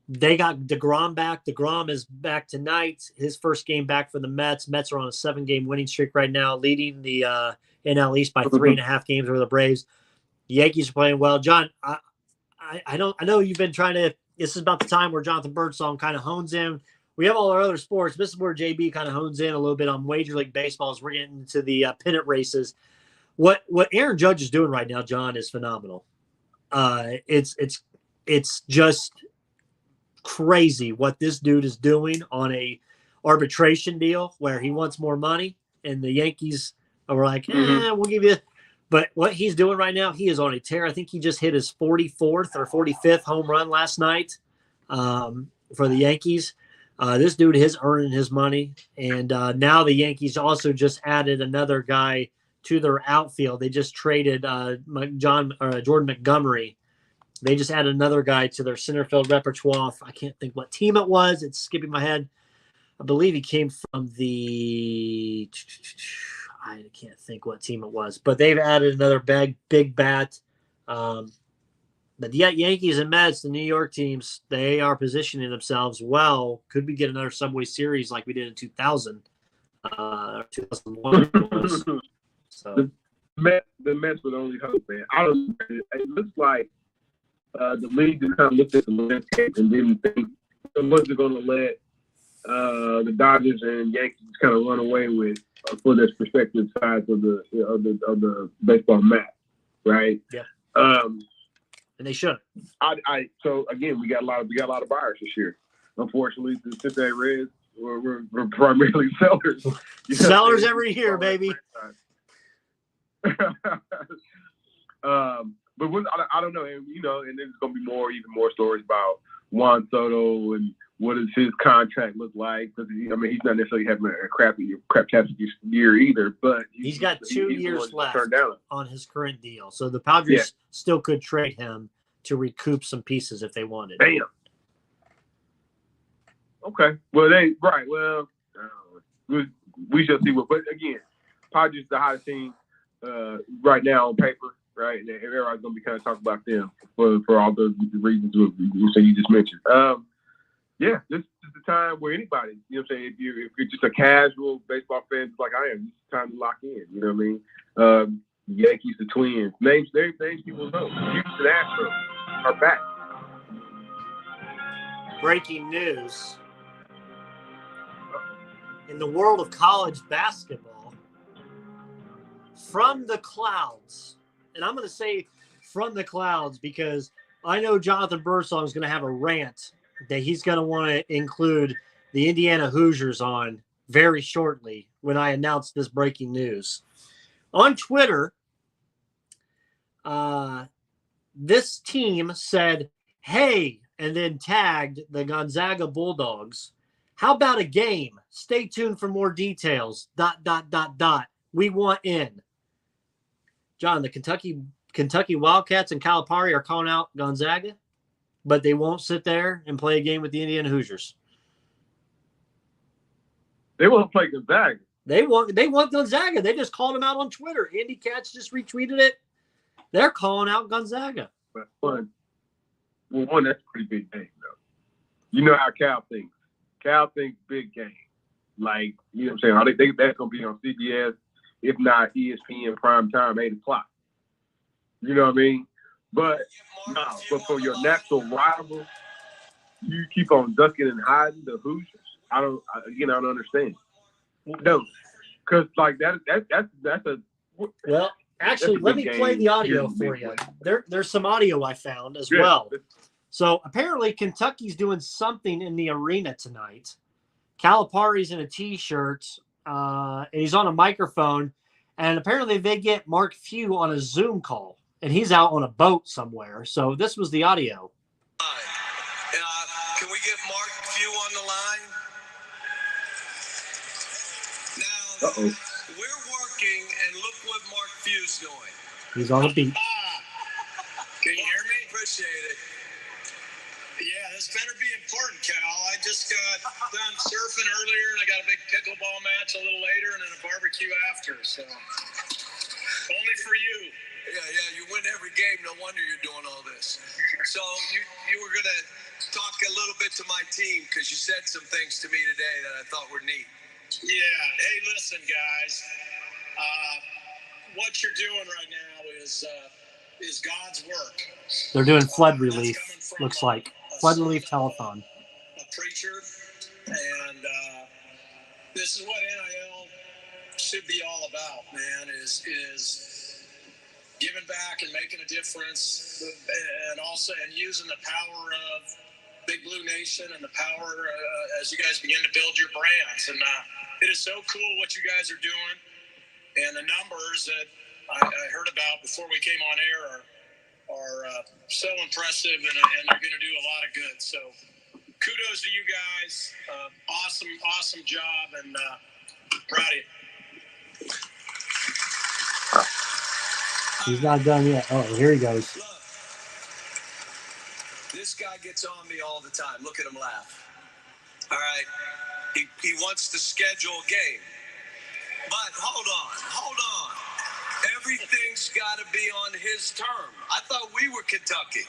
they got DeGrom back. DeGrom is back tonight. His first game back for the Mets. Mets are on a 7-game winning streak right now, leading the NL East by 3.5 games over the Braves. The Yankees are playing well. John, I know you've been trying to – this is about the time where Jonathan Birdsong kind of hones in. We have all our other sports. This is where JB kind of hones in a little bit on Major League Baseball as we're getting into the pennant races. What Aaron Judge is doing right now, John, is phenomenal. It's just crazy what this dude is doing on a arbitration deal where he wants more money, and the Yankees are like, we'll give you. But what he's doing right now, he is on a tear. I think he just hit his 44th or 45th home run last night for the Yankees. This dude is earning his money, and now the Yankees also just added another guy to their outfield. They just traded Jordan Montgomery. They just added another guy to their center field repertoire. I can't think what team it was. It's skipping my head. I believe he came from the – I can't think what team it was. But they've added another big bat. But yet Yankees and Mets, the New York teams, they are positioning themselves well. Could we get another Subway Series like we did in 2000 or 2001? So. The Mets would only hope, man. I don't know. It looks like the league just kind of looked at the landscape and didn't think it wasn't going to let the Dodgers and Yankees kind of run away with for their respective sides of the baseball map, right? Yeah. And they should. So again, we got a lot of buyers this year. Unfortunately, the Cincinnati Reds we're primarily sellers. Sellers every year, baby. But I don't know, and there's gonna be even more stories about Juan Soto and what does his contract look like? Because he's not necessarily having a craptastic year either, but he's got 2 years left on his current deal. So the Padres still could trade him to recoup some pieces if they wanted. Damn. Okay. Well, we shall see what. But again, Padres the hottest team right now on paper, right? And everybody's gonna be kind of talking about them for all the reasons you just mentioned. Yeah, this is the time where anybody, you know what I'm saying, if you're just a casual baseball fan just like I am, this is time to lock in, you know what I mean? Yankees, the Twins, names people know. Houston Astros are back. Breaking news. In the world of college basketball, from the clouds, and I'm going to say from the clouds because I know Jonathan Birdsong is going to have a rant that he's going to want to include the Indiana Hoosiers on very shortly when I announce this breaking news. On Twitter, this team said, hey, and then tagged the Gonzaga Bulldogs. How about a game? Stay tuned for more details. ... We want in. John, the Kentucky Wildcats and Calipari are calling out Gonzaga, but they won't sit there and play a game with the Indiana Hoosiers. They won't play Gonzaga. They want Gonzaga. They just called them out on Twitter. Andy Katz just retweeted it. They're calling out Gonzaga. But one, that's a pretty big game, though. You know how Cal thinks. Cal thinks big game. Like, you know what I'm saying? They think that's going to be on CBS, if not ESPN prime time, 8 o'clock. You know what I mean? But for your natural rival, you keep on ducking and hiding the Hoosiers. I don't understand. No, because like that's a. Well, actually, let me play the audio for you. There's some audio I found as well. So apparently Kentucky's doing something in the arena tonight. Calipari's in a T-shirt, and he's on a microphone, and apparently they get Mark Few on a Zoom call, and he's out on a boat somewhere. So this was the audio. Can we get Mark Few on the line? Now, we're working, and look what Mark Few's doing. He's on the beat. Can you hear me? Appreciate it. Yeah, this better be important, Cal. I just got done surfing earlier, and I got a big pickleball match a little later, and then a barbecue after. So, only for you. Yeah. You win every game. No wonder you're doing all this. So you were gonna talk a little bit to my team because you said some things to me today that I thought were neat. Yeah. Hey, listen, guys. What you're doing right now is God's work. They're doing flood relief. Looks like. Flood relief telethon. A preacher, and this is what NIL should be all about, man, is giving back and making a difference, and also using the power of Big Blue Nation and the power as you guys begin to build your brands. And it is so cool what you guys are doing, and the numbers that I heard about before we came on air are so impressive, and they're going to do a lot of good. So kudos to you guys. Awesome job, and proud of you. He's not done yet. Oh, here he goes. Look, this guy gets on me all the time. Look at him laugh. All right. He wants to schedule a game. But hold on. Everything's got to be on his term. I thought we were Kentucky.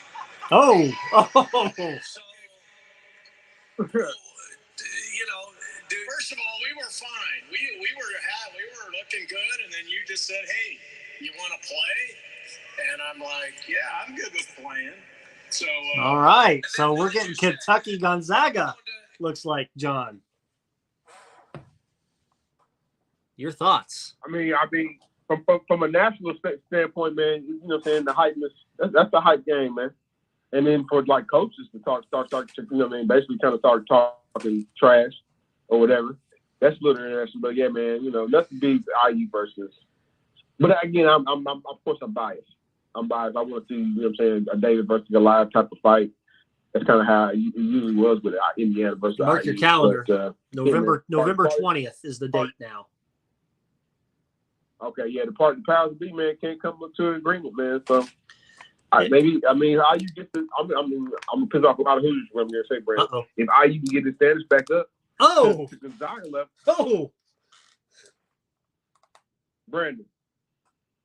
Oh. So, dude, first of all, we were fine. We were looking good, and then you just said, "Hey, you want to play?" And I'm like, "Yeah, I'm good with playing." So All right. So we're getting Kentucky Gonzaga. Looks like, John. Your thoughts? I mean, from a national standpoint, man, you know what I'm saying, the hype that's the hype game, man. And then for like coaches to start you know what I mean, basically kind of start talking trash or whatever. That's a little interesting. But yeah, man, you know, nothing beats IU versus. But again, I'm of course I'm biased. I want to see, you know what I'm saying, a David versus Goliath type of fight. That's kind of how it usually was with Indiana versus Mark IU. your calendar. But, November 20th is the date now. Okay, yeah, the powers that be, man, can't come to an agreement, man. So maybe IU gets this. I'm gonna piss off a lot of Hoosiers when I'm gonna say, Brandon. Uh-oh. If IU can get the standards back up, to Gonzaga level. Oh, Brandon,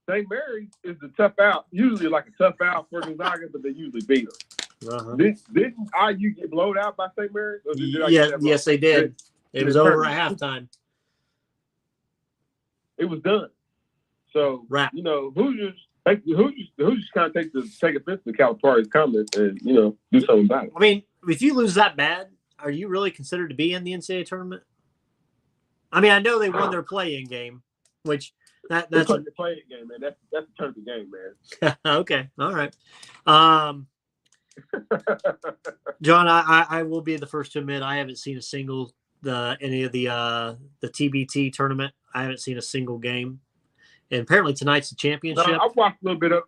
St. Mary's is the tough out. Usually like a tough out for Gonzaga, but they usually beat them. uh-huh. Didn't IU get blown out by St. Mary's? Or Yes, they did. It was over at halftime. It was done. So, Wrap. you know, Hoosiers kind of take offense to Calipari's comments and, you know, do something about it. I mean, if you lose that bad, are you really considered to be in the NCAA tournament? I mean, I know they won their play-in game, which that's a play-in game, man. That's a tournament game, man. Okay, all right. John, I will be the first to admit I haven't seen any of the TBT tournament. I haven't seen a single game. And apparently tonight's the championship. I watched a little bit of.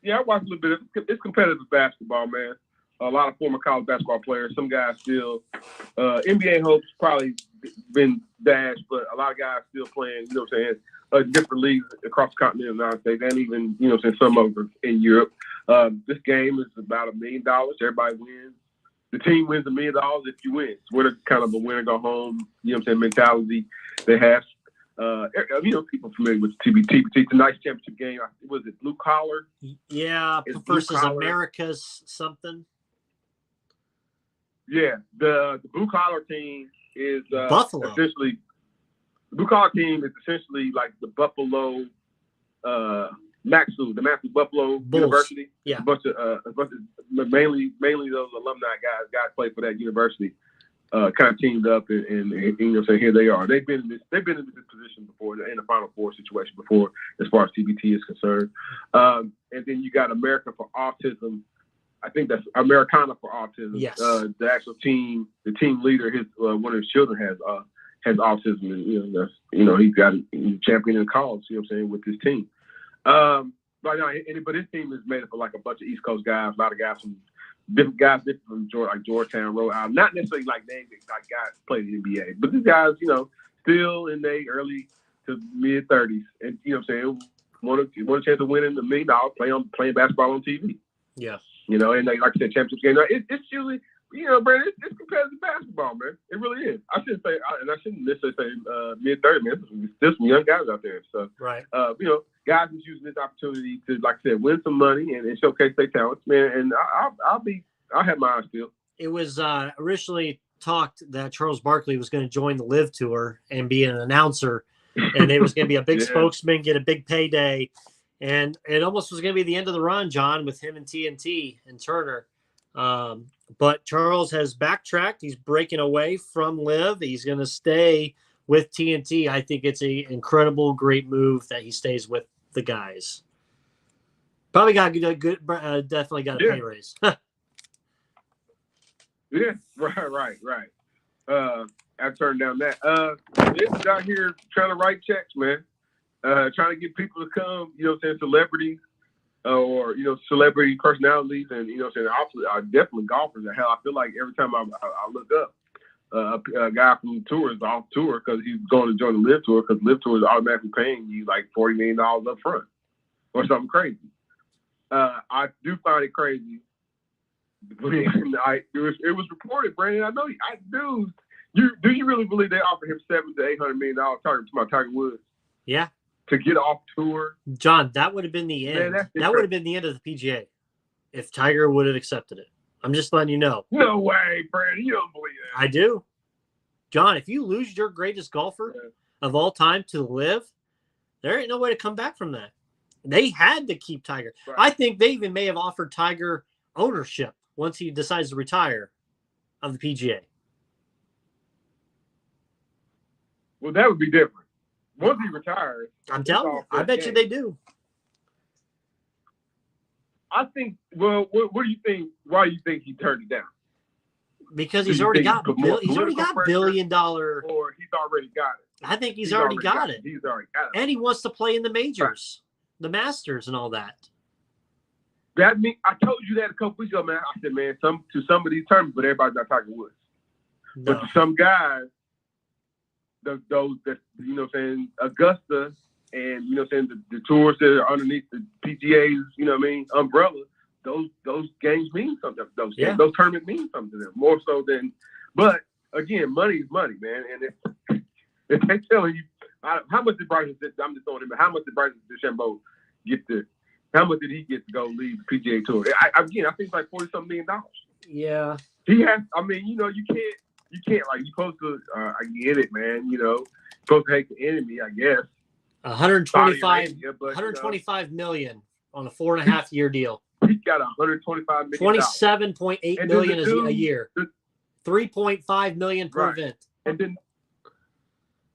Yeah, I watched a little bit of. It's competitive basketball, man. A lot of former college basketball players. Some guys still. NBA hopes probably been dashed, but a lot of guys still playing. You know what I'm saying? Different leagues across the continent of the United States, and even you know what I'm saying, some over in Europe. This game is about $1 million. Everybody wins. The team wins $1 million if you win. It's kind of a winner go home. You know what I'm saying? Mentality they have. You know, people familiar with TBT. Tonight's championship game, was it Blue Collar? Yeah, versus America's something. Yeah, the Blue Collar team is Buffalo. Essentially, the Blue Collar team is essentially like the Buffalo MAXU, the Matthew Buffalo Bulls. University. Yeah, a bunch of mainly those alumni guys play for that university. Kind of teamed up and you know, so here they are. They've been in this position before, in the Final Four situation before, as far as TBT is concerned. And then you got America for Autism. I think that's Americana for Autism. Yes. The actual team, the team leader, one of his children has autism, and he's got a champion in college. You know what I'm saying, with his team. But his team is made up of like a bunch of East Coast guys, a lot of guys from. Different guys from Georgetown, Rhode Island. Not necessarily like names like guys play the NBA, but these guys, you know, still in their early to mid 30s, and you know what I'm saying, want a chance of winning $1 million, playing basketball on TV. Yeah, you know, and like I said, championship game. It's usually, you know, Brandon, it's competitive basketball, man. It really is. I shouldn't necessarily say mid 30s, man. There's some young guys out there, so right. You know. Guys is using this opportunity to, like I said, win some money and showcase their talents, man. And I'll have my eyes still. It was originally talked that Charles Barkley was going to join the Live Tour and be an announcer, and it was going to be a big spokesman, get a big payday, and it almost was going to be the end of the run, John, with him and TNT and Turner. But Charles has backtracked. He's breaking away from Live. He's going to stay with TNT. I think it's an incredible, great move that he stays with the guys. Probably got a good, definitely got a pay raise. Yeah, right. I turned down that. It's out here trying to write checks, man. Trying to get people to come, you know what I'm saying, celebrities, or celebrity personalities, and obviously are definitely golfers. And hell, I feel like every time I look up, a guy from the tour is off tour because he's going to join the Live Tour, because Live Tour is automatically paying you like $40 million up front or something crazy. I do find it crazy. It was reported, Brandon. I know I do. Do you really believe they offered him $700 to $800 million target to my Tiger Woods? Yeah. To get off tour, John, that would have been the end. Man, that would have been the end of the PGA if Tiger would have accepted it. I'm just letting you know. No way, Brandon. You don't believe that. I do. John, if you lose your greatest golfer of all time to Live, there ain't no way to come back from that. They had to keep Tiger. Right. I think they even may have offered Tiger ownership once he decides to retire of the PGA. Well, that would be different. Once he retires, I'm telling you, I bet you they do. I think. Well, what do you think? Why do you think he turned it down? Because he's already got $1 billion. Or he's already got it. I think he's already got it. He's already got it. And he wants to play in the majors, the Masters, and all that. That mean I told you that a couple weeks ago, man. I said, man, to some of these tournaments, but everybody's not Tiger Woods. No. But to some guys, those that saying Augusta and saying the tours that are underneath the PGA's umbrella, those games mean something. Those tournaments mean something to them more so than. But again, money is money, man. And if they telling you how much did Bryson? I'm just throwing him. How much did Bryson DeChambeau get to? How much did he get to go leave the PGA Tour? I think it's like $40-something million. Yeah, he has. I mean, you can't like you're supposed to. I get it, man. Supposed to hate the enemy, I guess. 125 million on a 4.5-year deal. He's got $125 million. 27.8 million a year. 3.5 million per event. And then,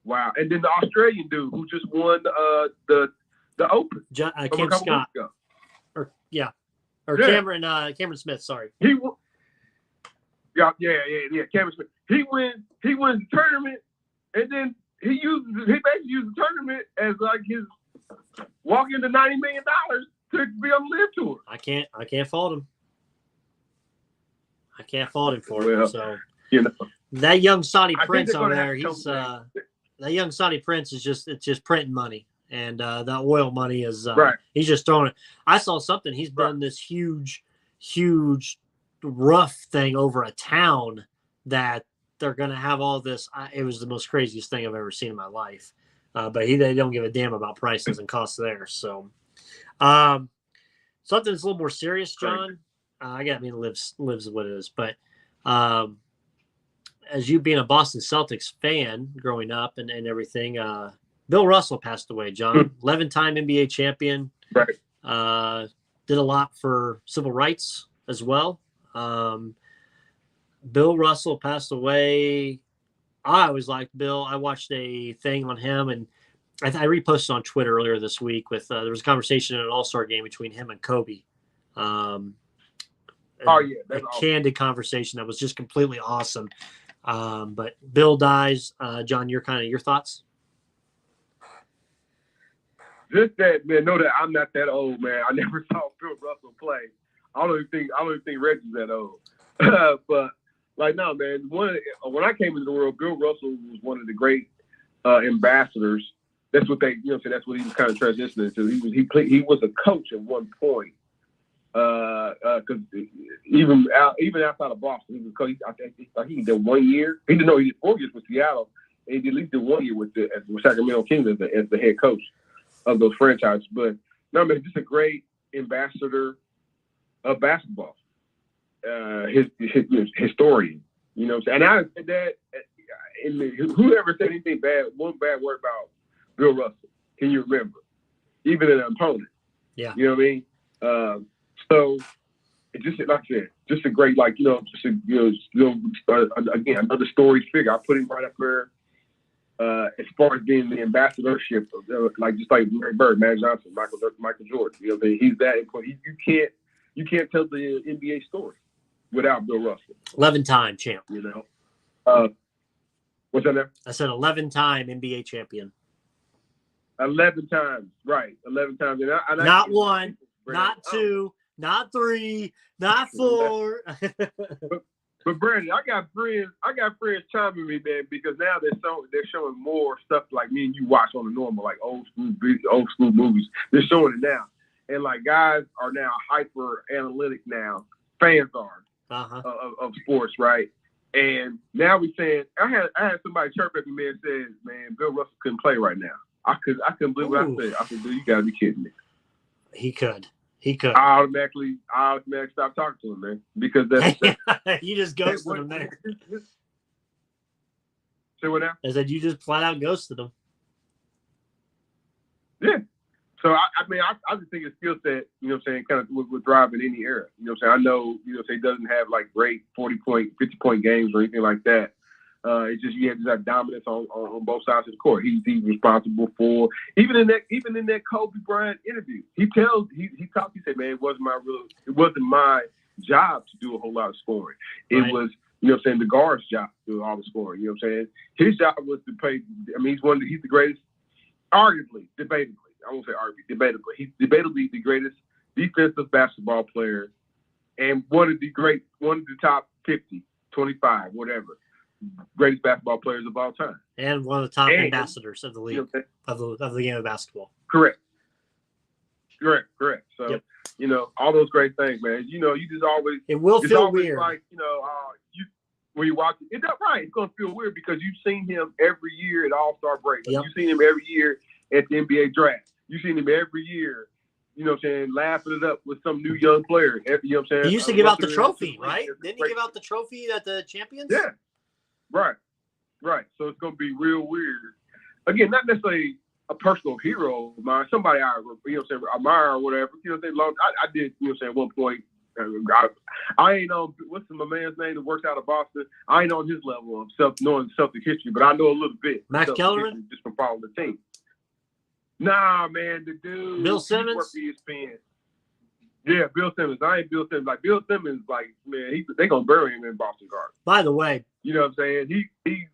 wow! And then the Australian dude who just won the Open, Cam Scott, or Cameron Smith. Sorry, he won. Yeah, Cameron Smith. He wins the tournament, and then he basically used the tournament as like his walk into $90 million to be on the Live Tour. I can't fault him. I can't fault him for it. So that young Saudi prince over there, that young Saudi prince is just printing money. And that oil money is he's just throwing it. I saw something. He's done this huge rough thing over a town that they're going to have all this. It was the most craziest thing I've ever seen in my life. But they don't give a damn about prices and costs there. So something that's a little more serious, John. Lives what it is. But as you being a Boston Celtics fan growing up and everything, Bill Russell passed away, John. 11-time NBA champion. Right. Did a lot for civil rights as well. Bill Russell passed away. I always liked Bill. I watched a thing on him, and I reposted on Twitter earlier this week with there was a conversation in an All-Star game between him and Kobe. That's candid conversation that was just completely awesome. But Bill dies. John, your thoughts? Just that, man. Know that I'm not that old, man. I never saw Bill Russell play. I don't even think Reggie's that old. But like, no, man. When I came into the world, Bill Russell was one of the great ambassadors. That's what that's what he was kind of transitioning to. He was a coach at one point. Because even outside of Boston, he was coach. I think he did 1 year. He did 4 years with Seattle, and he did at least 1 year with Sacramento Kings as the head coach of those franchises. But no, man, just a great ambassador of basketball. His historian, and I said that. Whoever said anything bad, one bad word about Bill Russell, can you remember? Even an opponent. Yeah. You know what I mean? So it just like I said, just a great again another storied figure. I put him right up there. As far as being the ambassadorship, just like Larry Bird, Magic Johnson, Michael Jordan, he's that important. You can't tell the NBA story without Bill Russell. 11-time champ. What's that there? I said 11-time NBA champion. 11 times, right? 11 times, and not one, not 2, not 3, not 4. But Brandon, I got friends chiming me, man, because now they're showing more stuff like me and you watch on the normal, like old school movies. They're showing it now, and like guys are now hyper analytic now. Fans are of sports, right? And now we saying I had somebody chirp at me and said, "Man, Bill Russell couldn't play right now." I couldn't believe what I said. I said, "Dude, you gotta be kidding me." He could. I automatically stopped talking to him, man, because that's you just ghosted him there. Say what now? I said you just flat out ghosted him. Yeah. So I just think his skill set, you know what I'm saying, kind of would drive in any era. You know what I'm saying? I know, you know, he doesn't have like great 40-point, 50-point games or anything like that. It's just you have that dominance on both sides of the court. He's responsible for even in that Kobe Bryant interview. He talked. He said, "Man, it wasn't my job to do a whole lot of scoring. It was, you know what I'm saying, the guard's job to do all the scoring. You know what I'm saying? His job was to play. I mean, he's the greatest, arguably, debatably. I won't say arguably, debatably. He's debatably the greatest defensive basketball player, and one of the top 50, 25, whatever." Greatest basketball players of all time, and one of the top ambassadors of the league, of the game of basketball. Correct. So you know, all those great things, man. You know, you just always it will feel weird. Like, you know, when you watch it, it's gonna feel weird because you've seen him every year at All-Star break. Like, you've seen him every year at the NBA draft. You've seen him every year. You know what I'm saying, laughing it up with some new young player. You know what I'm saying? He used to give out the trophy, right? Didn't he give out the trophy at the Champions? Yeah. Right. So it's gonna be real weird. Again, not necessarily a personal hero of mine, somebody I, you know what I'm saying, admire or whatever. You know what I'm saying? I did, you know what I'm saying, at one point. I ain't on what's my man's name that works out of Boston. I ain't on his level of knowing Celtic history, but I know a little bit. Max Kellerman, just from following the team. Nah, man, the dude. Bill Simmons. Yeah, Bill Simmons. I ain't Bill Simmons. Like Bill Simmons, like, man, they gonna bury him in Boston Garden. By the way, you know what I'm saying? He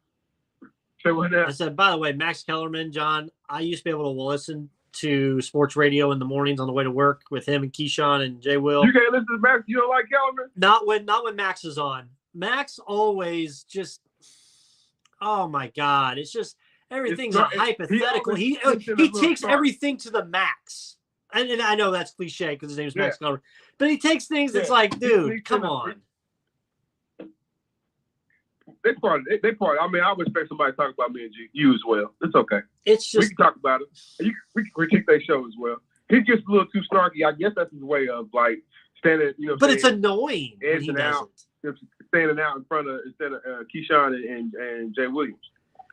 say what now? I said, by the way, Max Kellerman, John. I used to be able to listen to sports radio in the mornings on the way to work with him and Keyshawn and Jay Will. You can't listen to Max. You don't like Kellerman? Not when Max is on. Max always just, oh my God, it's just everything's hypothetical. He takes everything to the max. And I know that's cliche because his name is Max Kellerman, but he takes things that's like, dude, come on. They part. I mean, I would expect somebody to talk about me and you as well. It's okay. It's just we can talk about it. We can critique their show as well. He gets a little too snarky. I guess that's his way of like standing. You know, but it's annoying when he does it. Standing out in front of instead of Keyshawn and Jay Williams.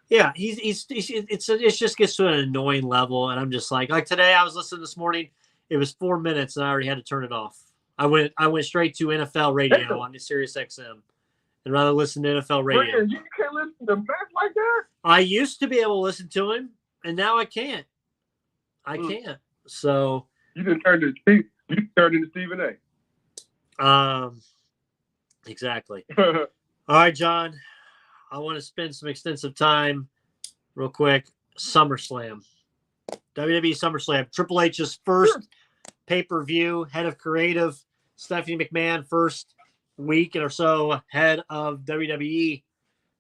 Yeah, it just gets to an annoying level, and I'm just like today I was listening this morning. It was 4 minutes, and I already had to turn it off. I went straight to NFL radio on the Sirius XM, and rather listen to NFL radio. Man, you can't listen to Max like that. I used to be able to listen to him, and now I can't. I can't. So you didn't turn into Stephen A. Exactly. All right, John. I want to spend some extensive time, real quick. SummerSlam, WWE SummerSlam, Triple H's first pay-per-view. Head of creative, Stephanie McMahon, first week or so head of WWE.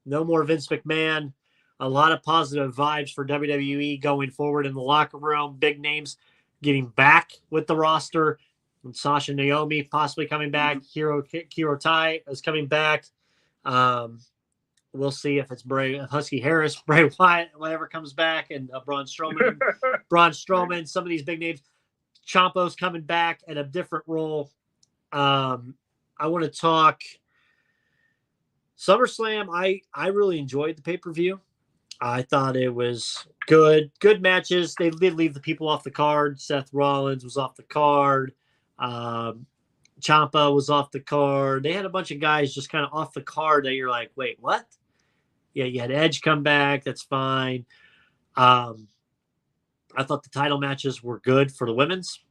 No more Vince McMahon. A lot of positive vibes for WWE going forward in the locker room. Big names getting back with the roster. And Sasha Naomi possibly coming back. Hiro Tai is coming back. We'll see if it's Husky Harris, Bray Wyatt, whatever comes back, and Braun Strowman, some of these big names. Ciampa's coming back at a different role. I want to talk SummerSlam. I really enjoyed the pay-per-view. I thought it was good. Good matches. They did leave the people off the card. Seth Rollins was off the card. Ciampa was off the card. They had a bunch of guys just kind of off the card that you're like, wait, what? Yeah, you had Edge come back. That's fine. I thought the title matches were good for the women's.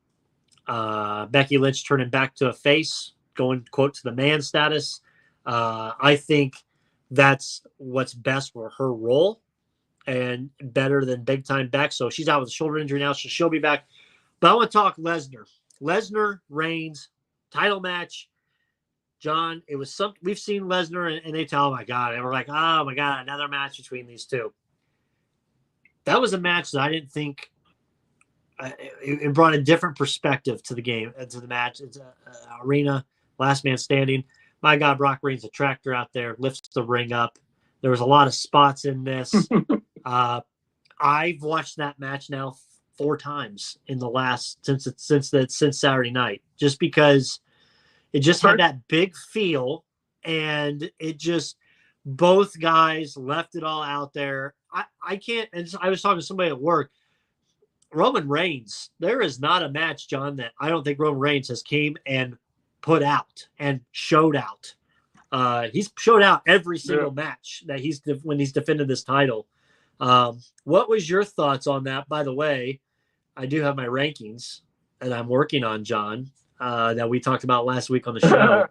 Becky Lynch turning back to a face, going, quote, to the man status. I think that's what's best for her role and better than big time Beck. So she's out with a shoulder injury now, so she'll be back. But I want to talk Lesnar. Lesnar Reigns title match. John, it was something we've seen Lesnar and they tell, oh my God, and we're like, oh my God, another match between these two. That was a match that I didn't think it brought a different perspective to the game, to the match. It's a arena, last man standing. My God, Brock brings a tractor out there, lifts the ring up. There was a lot of spots in this. I've watched that match now 4 times in the last since Saturday night, just because it just had that big feel, and it just both guys left it all out there. I can't. And I was talking to somebody at work. Roman Reigns, there is not a match, John, that I don't think Roman Reigns has came and put out and showed out. He's showed out every single match that when he's defended this title. What was your thoughts on that? By the way, I do have my rankings that I'm working on, John, that we talked about last week on the show.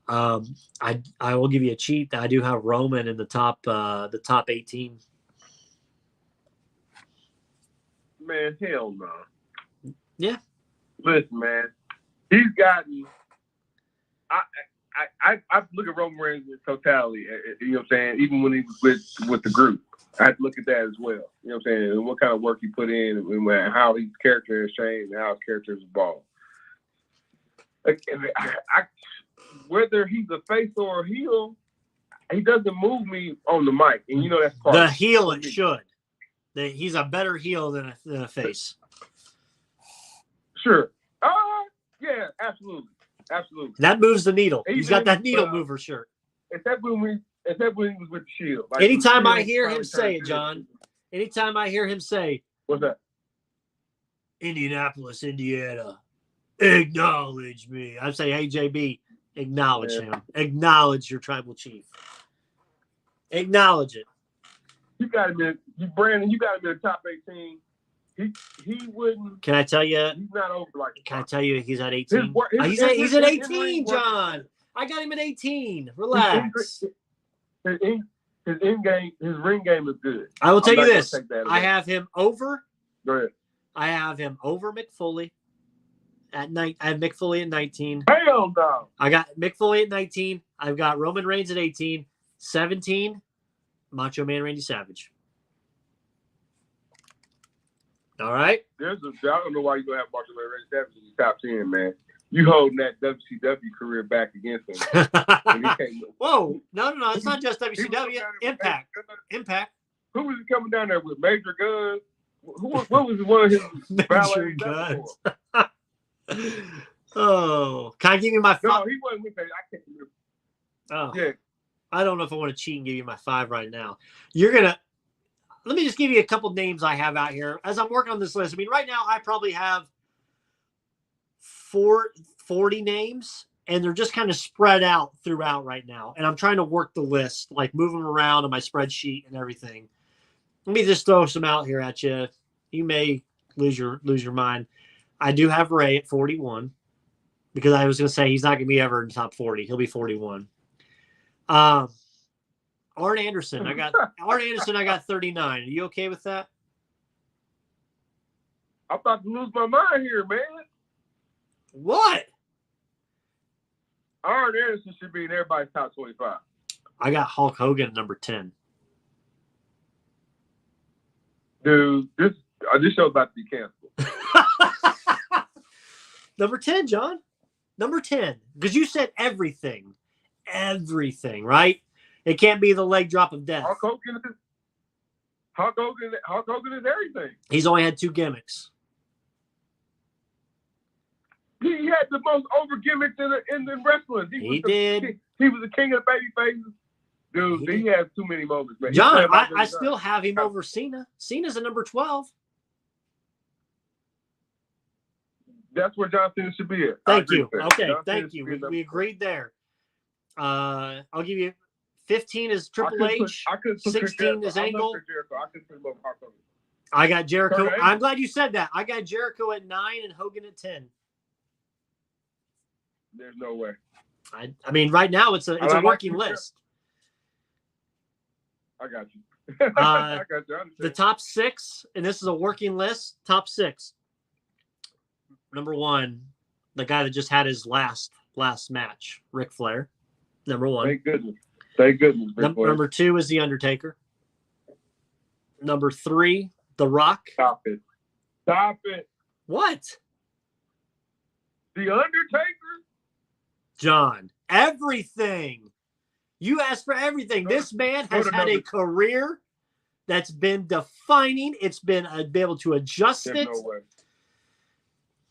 I will give you a cheat. I do have Roman in the top 18. Man, hell no. Yeah. Listen, man, he's gotten. I look at Roman Reigns in totality. You know what I'm saying? Even when he was with the group, I had to look at that as well. You know what I'm saying? And what kind of work he put in, and how his character has changed, and how his character has evolved. Whether he's a face or a heel, he doesn't move me on the mic, and you know that's part. The heel it should. He's a better heel than a face. Sure. Yeah, absolutely. Absolutely. That moves the needle. He's got that needle mover shirt. Except when he was with the Shield. Like, anytime I hear him say it, John, anytime I hear him say, what's that? Indianapolis, Indiana, acknowledge me. I say, hey, JB, acknowledge him. Acknowledge your tribal chief. Acknowledge it. You got him in, Brandon, you got him in the top 18. He wouldn't. Can I tell you? He's not over like. Can I tell you he's at 18? He's at 18, John. I got him at 18. Relax. His ring game is good. I will tell you this. I have him over. Go ahead. I have him over Mick Foley at night. I have Mick Foley at 19. Hell no. I got Mick Foley at 19. I've got Roman Reigns at 18. 17, Macho Man Randy Savage. All right. I don't know why you don't have Macho Man Randy Savage in the top 10, man. You holding that WCW career back against him. Whoa. No. It's not just WCW. Impact. Who was he coming down there with? Major Guns? What was one of his Major Guns? Oh. Can I give you my 5? No, he wasn't with that. I can't remember. Oh. Yeah. I don't know if I want to cheat and give you my 5 right now. Let me just give you a couple names I have out here as I'm working on this list. I mean, right now I probably have 40 names, and they're just kind of spread out throughout right now. And I'm trying to work the list, like move them around on my spreadsheet and everything. Let me just throw some out here at you. You may lose your mind. I do have Ray at 41 because I was going to say he's not going to be ever in the top 40. He'll be 41. Arn Anderson. I got 39. Are you okay with that? I'm about to lose my mind here, man. What? Arn Anderson should be in everybody's top 25. I got Hulk Hogan at number 10. Dude, this show's about to be canceled. Number 10, John. Number 10. Because you said everything. Everything, right? It can't be the leg drop of death. Hulk Hogan is everything. He's only had 2 gimmicks. He had the most over gimmicks in the wrestling. He did. He was the king of the baby faces. Dude, he has too many moments, man. John, I still have him over Cena. Cena's at number 12. That's where John Cena should be at. Thank you. Okay, thank you. We agreed there. I'll give you 15 is Triple H. 16 is Angle. I got Jericho. I'm glad you said that. I got Jericho at 9 and Hogan at 10. There's no way. I mean, right now it's a working list. I got you. I got you. The top 6, and this is a working list. Top 6: Number one, the guy that just had his last match, Ric Flair. Number one. Thank goodness. Thank goodness. Number two is The Undertaker. Number three, The Rock. Stop it. Stop it. What? The Undertaker? John, everything. You asked for everything. This man has had a career that's been defining. It's been be able to adjust There's it. no way.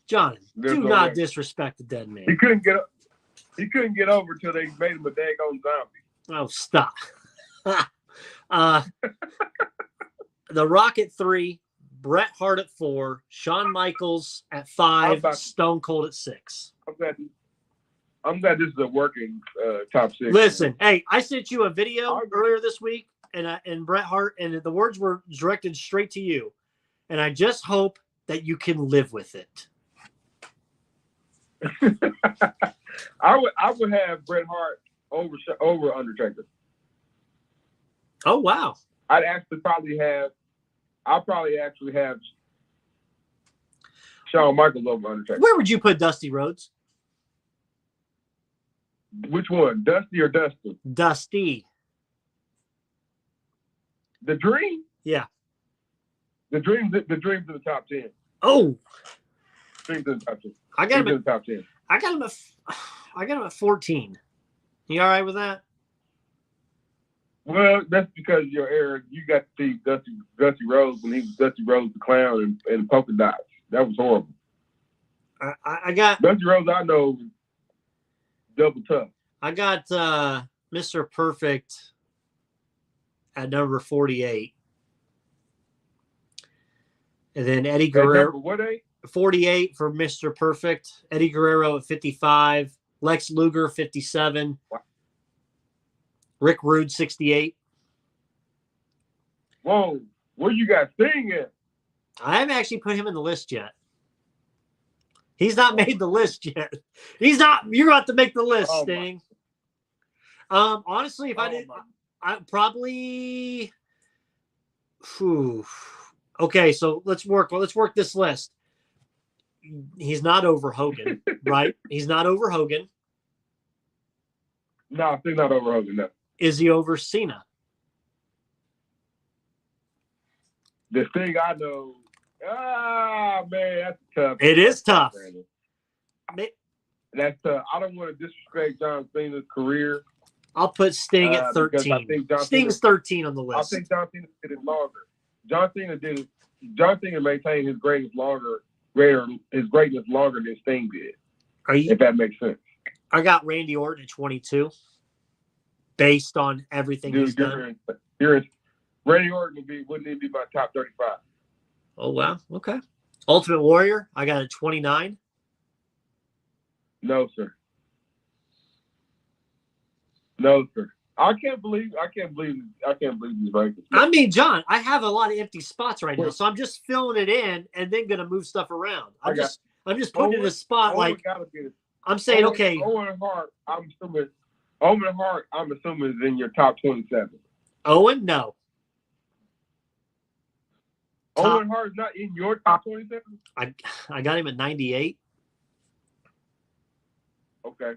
John, There's do no not way. disrespect the dead man. He couldn't get over till they made him a daggone zombie. Oh, stop. The Rock at 3, Bret Hart at 4, Shawn Michaels at 5, Stone Cold at 6. I'm glad this is a working top 6. Listen, hey, I sent you a video earlier this week, and Bret Hart, and the words were directed straight to you. And I just hope that you can live with it. I would have Bret Hart over Undertaker. Oh wow! I'll probably actually have Shawn Michaels over Undertaker. Where would you put Dusty Rhodes? Which one, Dusty or Dustin? Dusty. The Dream? Yeah. The Dream's in the top 10. Oh. Dream's in the top 10. I got him in the top 10. I got him at 14. You all right with that? Well, that's because your era. You got to see Dusty Rhodes when he was Dusty Rhodes the Clown and polka dots. That was horrible. I got Dusty Rhodes. I know was double tough. I got Mr. Perfect at number 48, and then Eddie Guerrero. What 48 for Mr. Perfect. Eddie Guerrero at 55. Lex Luger 57. Wow. Rick Rude 68. Whoa, where you got Sting at? I haven't actually put him in the list yet. He's not made the list yet. He's not. You're about to make the list, Sting. Honestly, if I did, I probably. Whew. Okay, so let's work this list. He's not over Hogan, right? He's not over Hogan. No, Sting's not over Hogan. No. Is he over Cena? The thing I know, man, that's tough. It is tough. That's tough. I don't want to disrespect John Cena's career. I'll put Sting at 13. Sting's 13 on the list. I think John Cena did it longer. John Cena maintained his greatness longer than Sting did. If that makes sense. I got Randy Orton at 22, based on everything he's done. Randy Orton wouldn't even be my top 35. Oh wow, okay. Ultimate Warrior, I got a 29. No, sir. No, sir. I can't believe these rankings. I mean, John, I have a lot of empty spots right now, so I'm just filling it in and then gonna move stuff around. I'm just putting it in a spot like I'm saying, okay. Owen Hart, I'm assuming is in your top 27. Owen, no. Owen Hart's not in your top 27? I got him at 98. Okay.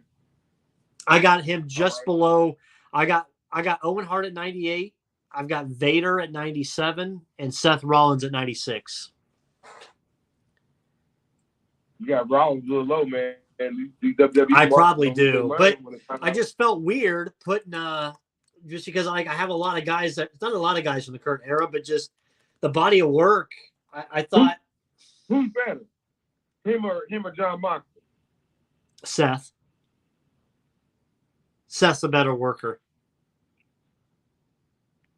I got him just below. I got Owen Hart at 98. I've got Vader at 97 and Seth Rollins at 96. You got Rollins a little low, man. And these WWE I probably do, but I just felt weird putting just because I have a lot of guys not a lot of guys from the current era, but just the body of work. I thought who's better, him or John Moxley? Seth. Seth's a better worker.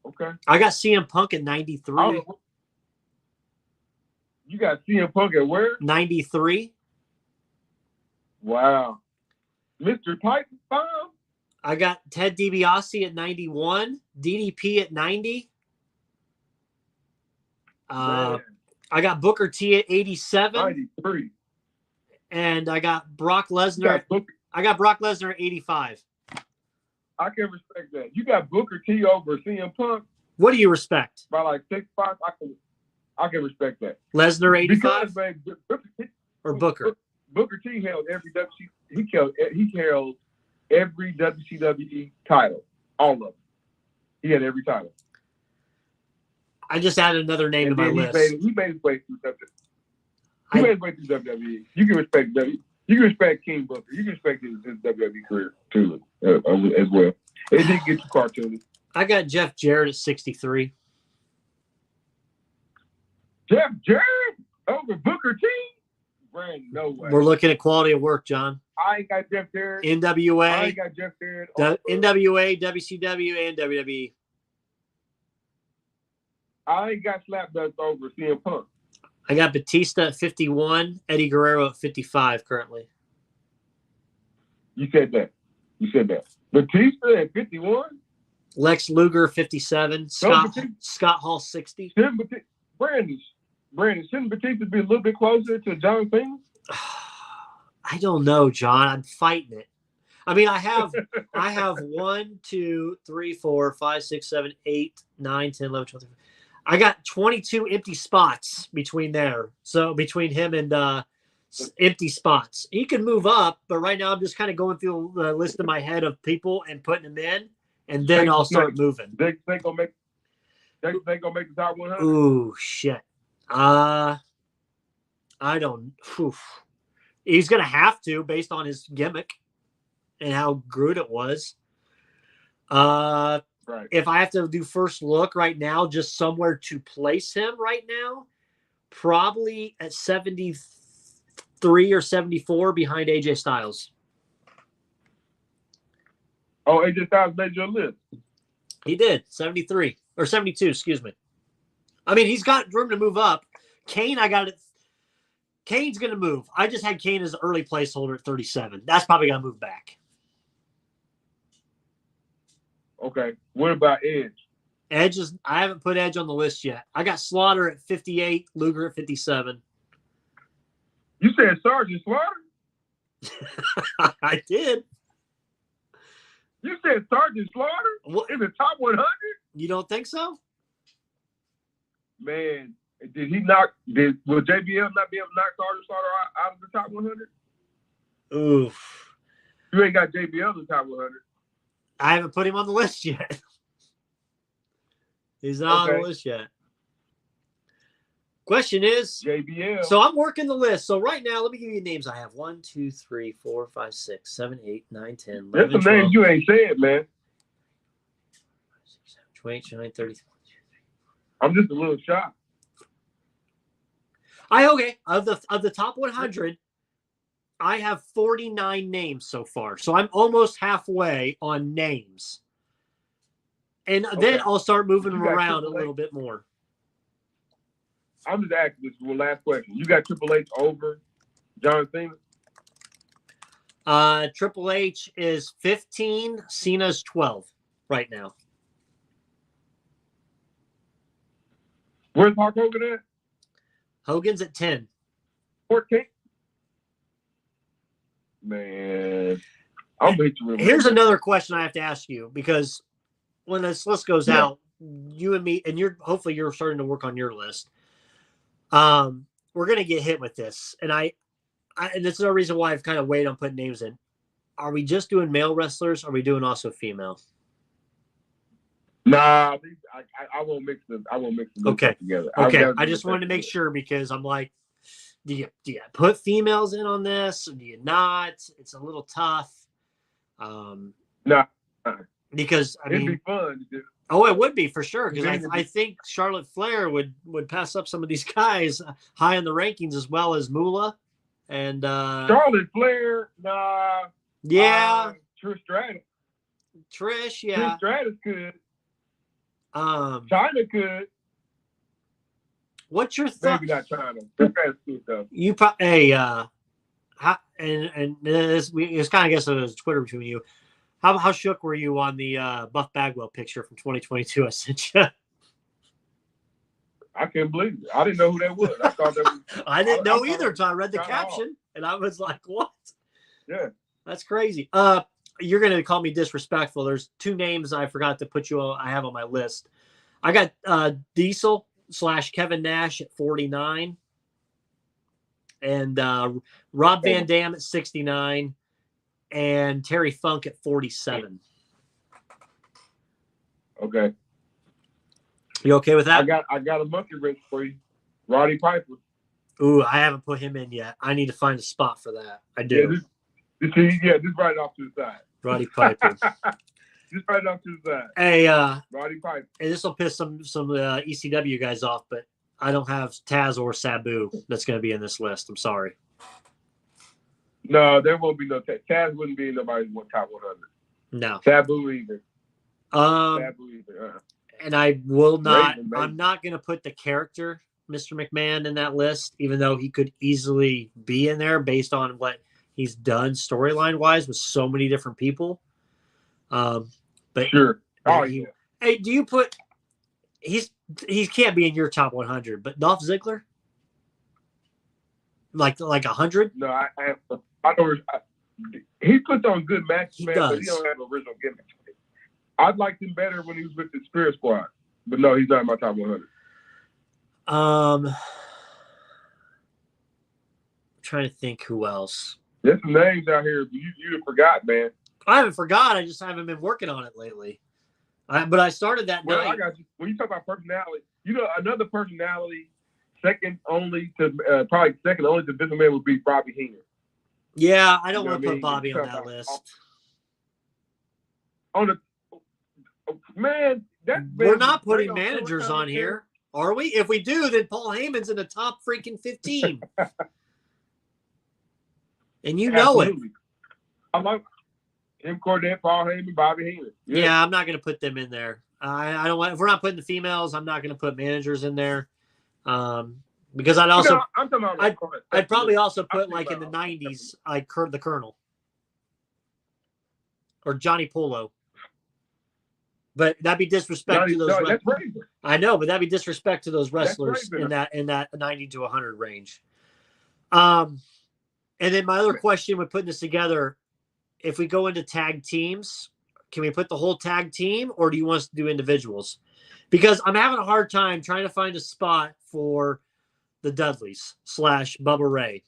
Okay. I got CM Punk at 93. You got CM Punk at where? 93. Wow. Mr. Pipe Bomb? I got Ted DiBiase at 91. DDP at 90. I got Booker T at 87. 93. And I got Brock Lesnar. I got Brock Lesnar at 85. I can respect that. You got Booker T over CM Punk? What do you respect? By like 6 spots, I can respect that. Lesnar 85? Because, man, or Booker? Booker T held every he held every WCW title, all of them. He had every title. I just added another name to my list. He made his way through WWE. He made his way through WWE. You can respect WWE. You can respect King Booker. You can respect his WWE career too, as well. It didn't get too cartoony. I got Jeff Jarrett at 63. Jeff Jarrett over Booker T? Brandon, no way. We're looking at quality of work, John. I ain't got Jeff Jarrett. NWA. I ain't got Jeff Jarrett. NWA, WCW, and WWE. I ain't got Slapnuts over CM Punk. I got Batista at 51, Eddie Guerrero at 55 currently. You said that. Batista at 51? Lex Luger 57, Scott Hall 60. Brandon, shouldn't Batista be a little bit closer to John Cena? I don't know, John. I'm fighting it. I mean, I have 1, 2, 3, 4, 5, 6, 7, 8, 9, 10, 11, 12, 13. I got 22 empty spots between there. So between him and empty spots. He can move up, but right now I'm just kind of going through the list in my head of people and putting them in, and then I'll start moving. They gonna make the top 100? Ooh, shit. I don't. Oof. He's gonna have to, based on his gimmick and how good it was. Right. If I have to do first look right now, just somewhere to place him right now, probably at 73 or 74 behind AJ Styles. Oh, AJ Styles made your list. He did. 73 or 72, excuse me. I mean, he's got room to move up. Kane, I got it. Kane's going to move. I just had Kane as an early placeholder at 37. That's probably going to move back. Okay. What about Edge? I haven't put Edge on the list yet. I got Slaughter at 58, Luger at 57. You said Sergeant Slaughter? I did. You said Sergeant Slaughter in the top 100? You don't think so? Man, will JBL not be able to knock Sergeant Slaughter out of the top 100? Oof. You ain't got JBL in the top 100. I haven't put him on the list yet. He's not on the list yet. Question is, JBL. So I'm working the list. So right now, let me give you names I have. 1, 2, 3, 4, 5, 6, 7, 8, 9, 10, 11, There's some 12, names you ain't said, man. 28, 29, 30. I'm just a little shocked. Of the top 100, I have 49 names so far. So I'm almost halfway on names. And then I'll start moving them around a little bit more. I'm just asking this one last question. You got Triple H over John Cena? Triple H is 15, Cena's 12 right now. Where's Hulk Hogan at? Hogan's at 10. 14? Man, I'm with you. Here's another question I have to ask you, because when this list goes out, you and me, and hopefully you're starting to work on your list. We're gonna get hit with this, and and this is the reason why I've kind of waited on putting names in. Are we just doing male wrestlers? Or are we doing also female? Nah, I won't mix them. I won't mix them together. Okay, I just wanted to make sure, because I'm like, do you put females in on this, or do you not? It's a little tough. Nah, because it'd be fun. Oh, it would be for sure, because I think Charlotte Flair would pass up some of these guys high in the rankings, as well as Moolah and Charlotte Flair. Nah. Yeah. Trish Stratus. Trish, yeah. Trish Stratus could. China could. What's your thought? Maybe not China. Trish Stratus could though. You probably it's kind of, I guess it was Twitter between you. How shook were you on the Buff Bagwell picture from 2022 I sent you? I can't believe it. I didn't know who that was. I thought that was. I didn't know either until I read the caption, and I was like, "What?" Yeah, that's crazy. You're gonna call me disrespectful. There's two names I forgot to put I have on my list. I got Diesel / Kevin Nash at 49, and Rob Van Dam at 69, and Terry Funk at 47. Okay. You okay with that? I got a monkey wrench for you. Roddy Piper. Ooh, I haven't put him in yet. I need to find a spot for that. I do. Just write it off to the side. Roddy Piper. Just write it off to the side. Hey, Roddy Piper. And this will piss some ECW guys off, but I don't have Taz or Sabu that's going to be in this list. I'm sorry. No, there won't be no Taz. Taz wouldn't be in nobody's top 100. No. Sabu either. Sabu either. And I will not. I'm not going to put the character Mr. McMahon in that list, even though he could easily be in there based on what he's done storyline wise with so many different people. But sure. Hey, do you put? He can't be in your top 100, but Dolph Ziggler, like 100? No, I don't. He puts on good matches, man, does. But he don't have original gimmick. I'd liked him better when he was with the Spirit Squad, but no, he's not in my top 100. Trying to think who else. There's some names out here you forgot, man. I haven't forgot. I just haven't been working on it lately. But I started that night. I got you. When you talk about personality, another personality second only to Vince McMahon would be Bobby Heenan. Yeah, I don't want to put Bobby on that list. We're not putting managers on here, are we? If we do, then Paul Heyman's in the top freaking 15. And you know it. I like Jim Cornette, Paul Heyman, Bobby Heenan. Yeah, I'm not going to put them in there. I don't want. If we're not putting the females, I'm not going to put managers in there. Because I'd also, I'd probably also put like in the 90s, like the Colonel or Johnny Polo. But that'd be disrespect to those. I know, but that'd be disrespect to those wrestlers in that 90 to 100 range. And then my other question with putting this together, if we go into tag teams, can we put the whole tag team, or do you want us to do individuals? Because I'm having a hard time trying to find a spot for the Dudleys / Bubba Ray,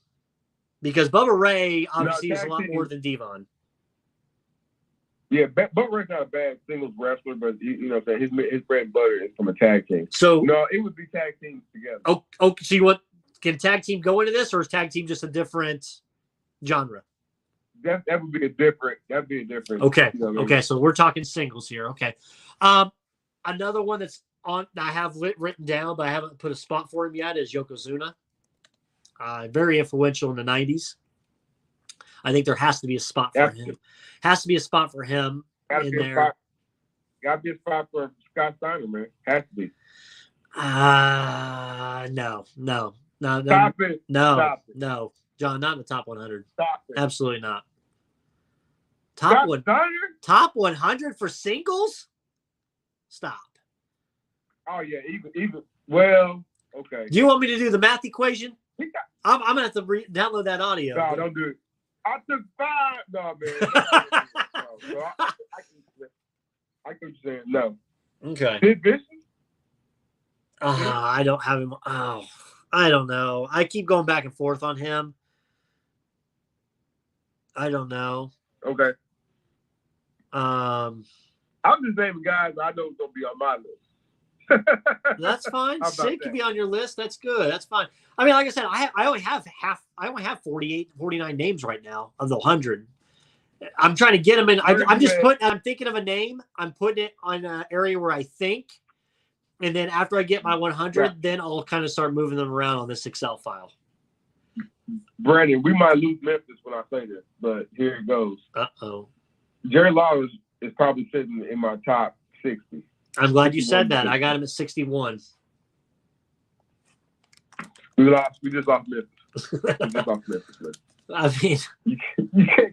because Bubba Ray obviously is a lot more than Devon. Yeah, Bubba Ray's not a bad singles wrestler, but his bread and butter is from a tag team. So no, it would be tag teams together. Oh, so can tag team go into this, or is tag team just a different genre? That would be a different. That'd be a different. Okay. Okay. So we're talking singles here. Okay. Another one that's on I have written down, but I haven't put a spot for him yet is Yokozuna. Very influential in the 90s. I think there has to be a spot for him. Has to be a spot for him in there. Got to be a spot for Scott Steiner, man. Has to be. No. Stop it. No. John, not in the top 100. Stop it. Absolutely not. Top 100 for singles? Stop. Oh yeah, even well, okay. Do you want me to do the math equation? I'm gonna have to download that audio. No, don't do it. I took 5. No, man. I can say no. Okay. Sid Vicious? I don't have him. Oh, I don't know. I keep going back and forth on him. I don't know. Okay. I'm just naming guys I know is gonna be on my list. That's fine. Sid can be on your list. That's good. That's fine. I mean, like I said, I only have 49 names right now of the 100. I'm trying to get them in. I'm thinking of a name. I'm putting it on an area where I think, and then after I get my 100, then I'll kind of start moving them around on this Excel file. Brandon, we might lose Memphis when I say this, but here it goes. Uh-oh. Jerry Lawler is probably sitting in my top 60. I'm glad you said that. I got him at 61. We just lost Memphis. I mean,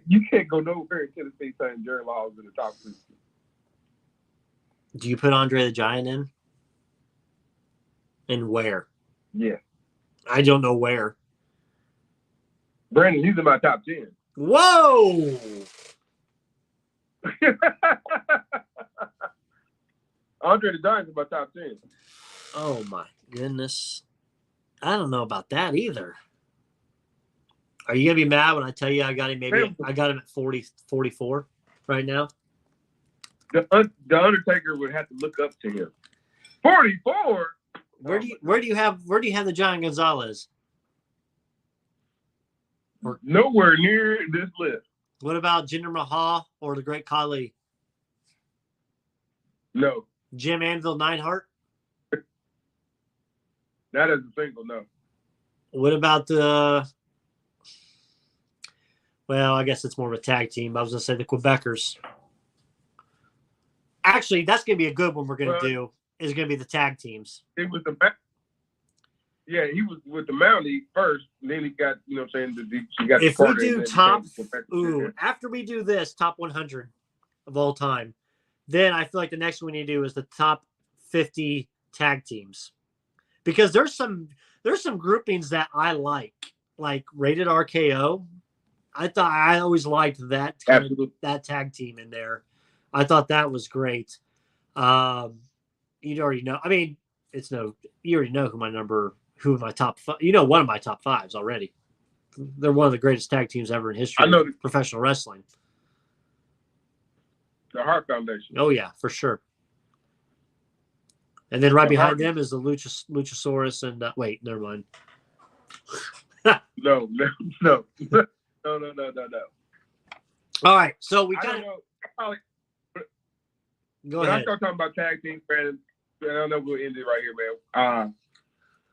you can't go nowhere in Tennessee saying Jerry Lawler's in the top 60. Do you put Andre the Giant in? And where? Yeah. I don't know where. Brandon, he's in my top 10. Whoa! Andre the Giant's in my top 10. Oh my goodness. I don't know about that either. Are you gonna be mad when I tell you I got him? I got him at 44 right now. The Undertaker would have to look up to him. 44. Where do you have the Giant Gonzalez? Nowhere near this list. What about Jinder Mahal or the Great Khali? No. Jim Anvil Neidhart? That is a single no. What about the? Well, I guess it's more of a tag team. I was gonna say the Quebecers. Actually, that's gonna be a good one. We're gonna do is gonna be the tag teams. It was he was with the Mountie first, and then he got, you know what I'm saying, he got if we do after we do this top 100 of all time, then I feel like the next one we need to do is the top 50 tag teams. Because there's some groupings that I like Rated RKO. I always liked that that tag team in there. I thought that was great. You already know. I mean, you already know who my top five. You know, one of my top fives already. They're one of the greatest tag teams ever in history of professional wrestling. The Hart Foundation. Oh yeah, for sure. And then right behind them is the Luchasaurus and wait, never mind. No. All right, so we kind of go ahead. When I start talking about tag team fans, I don't know, we'll end it right here, man.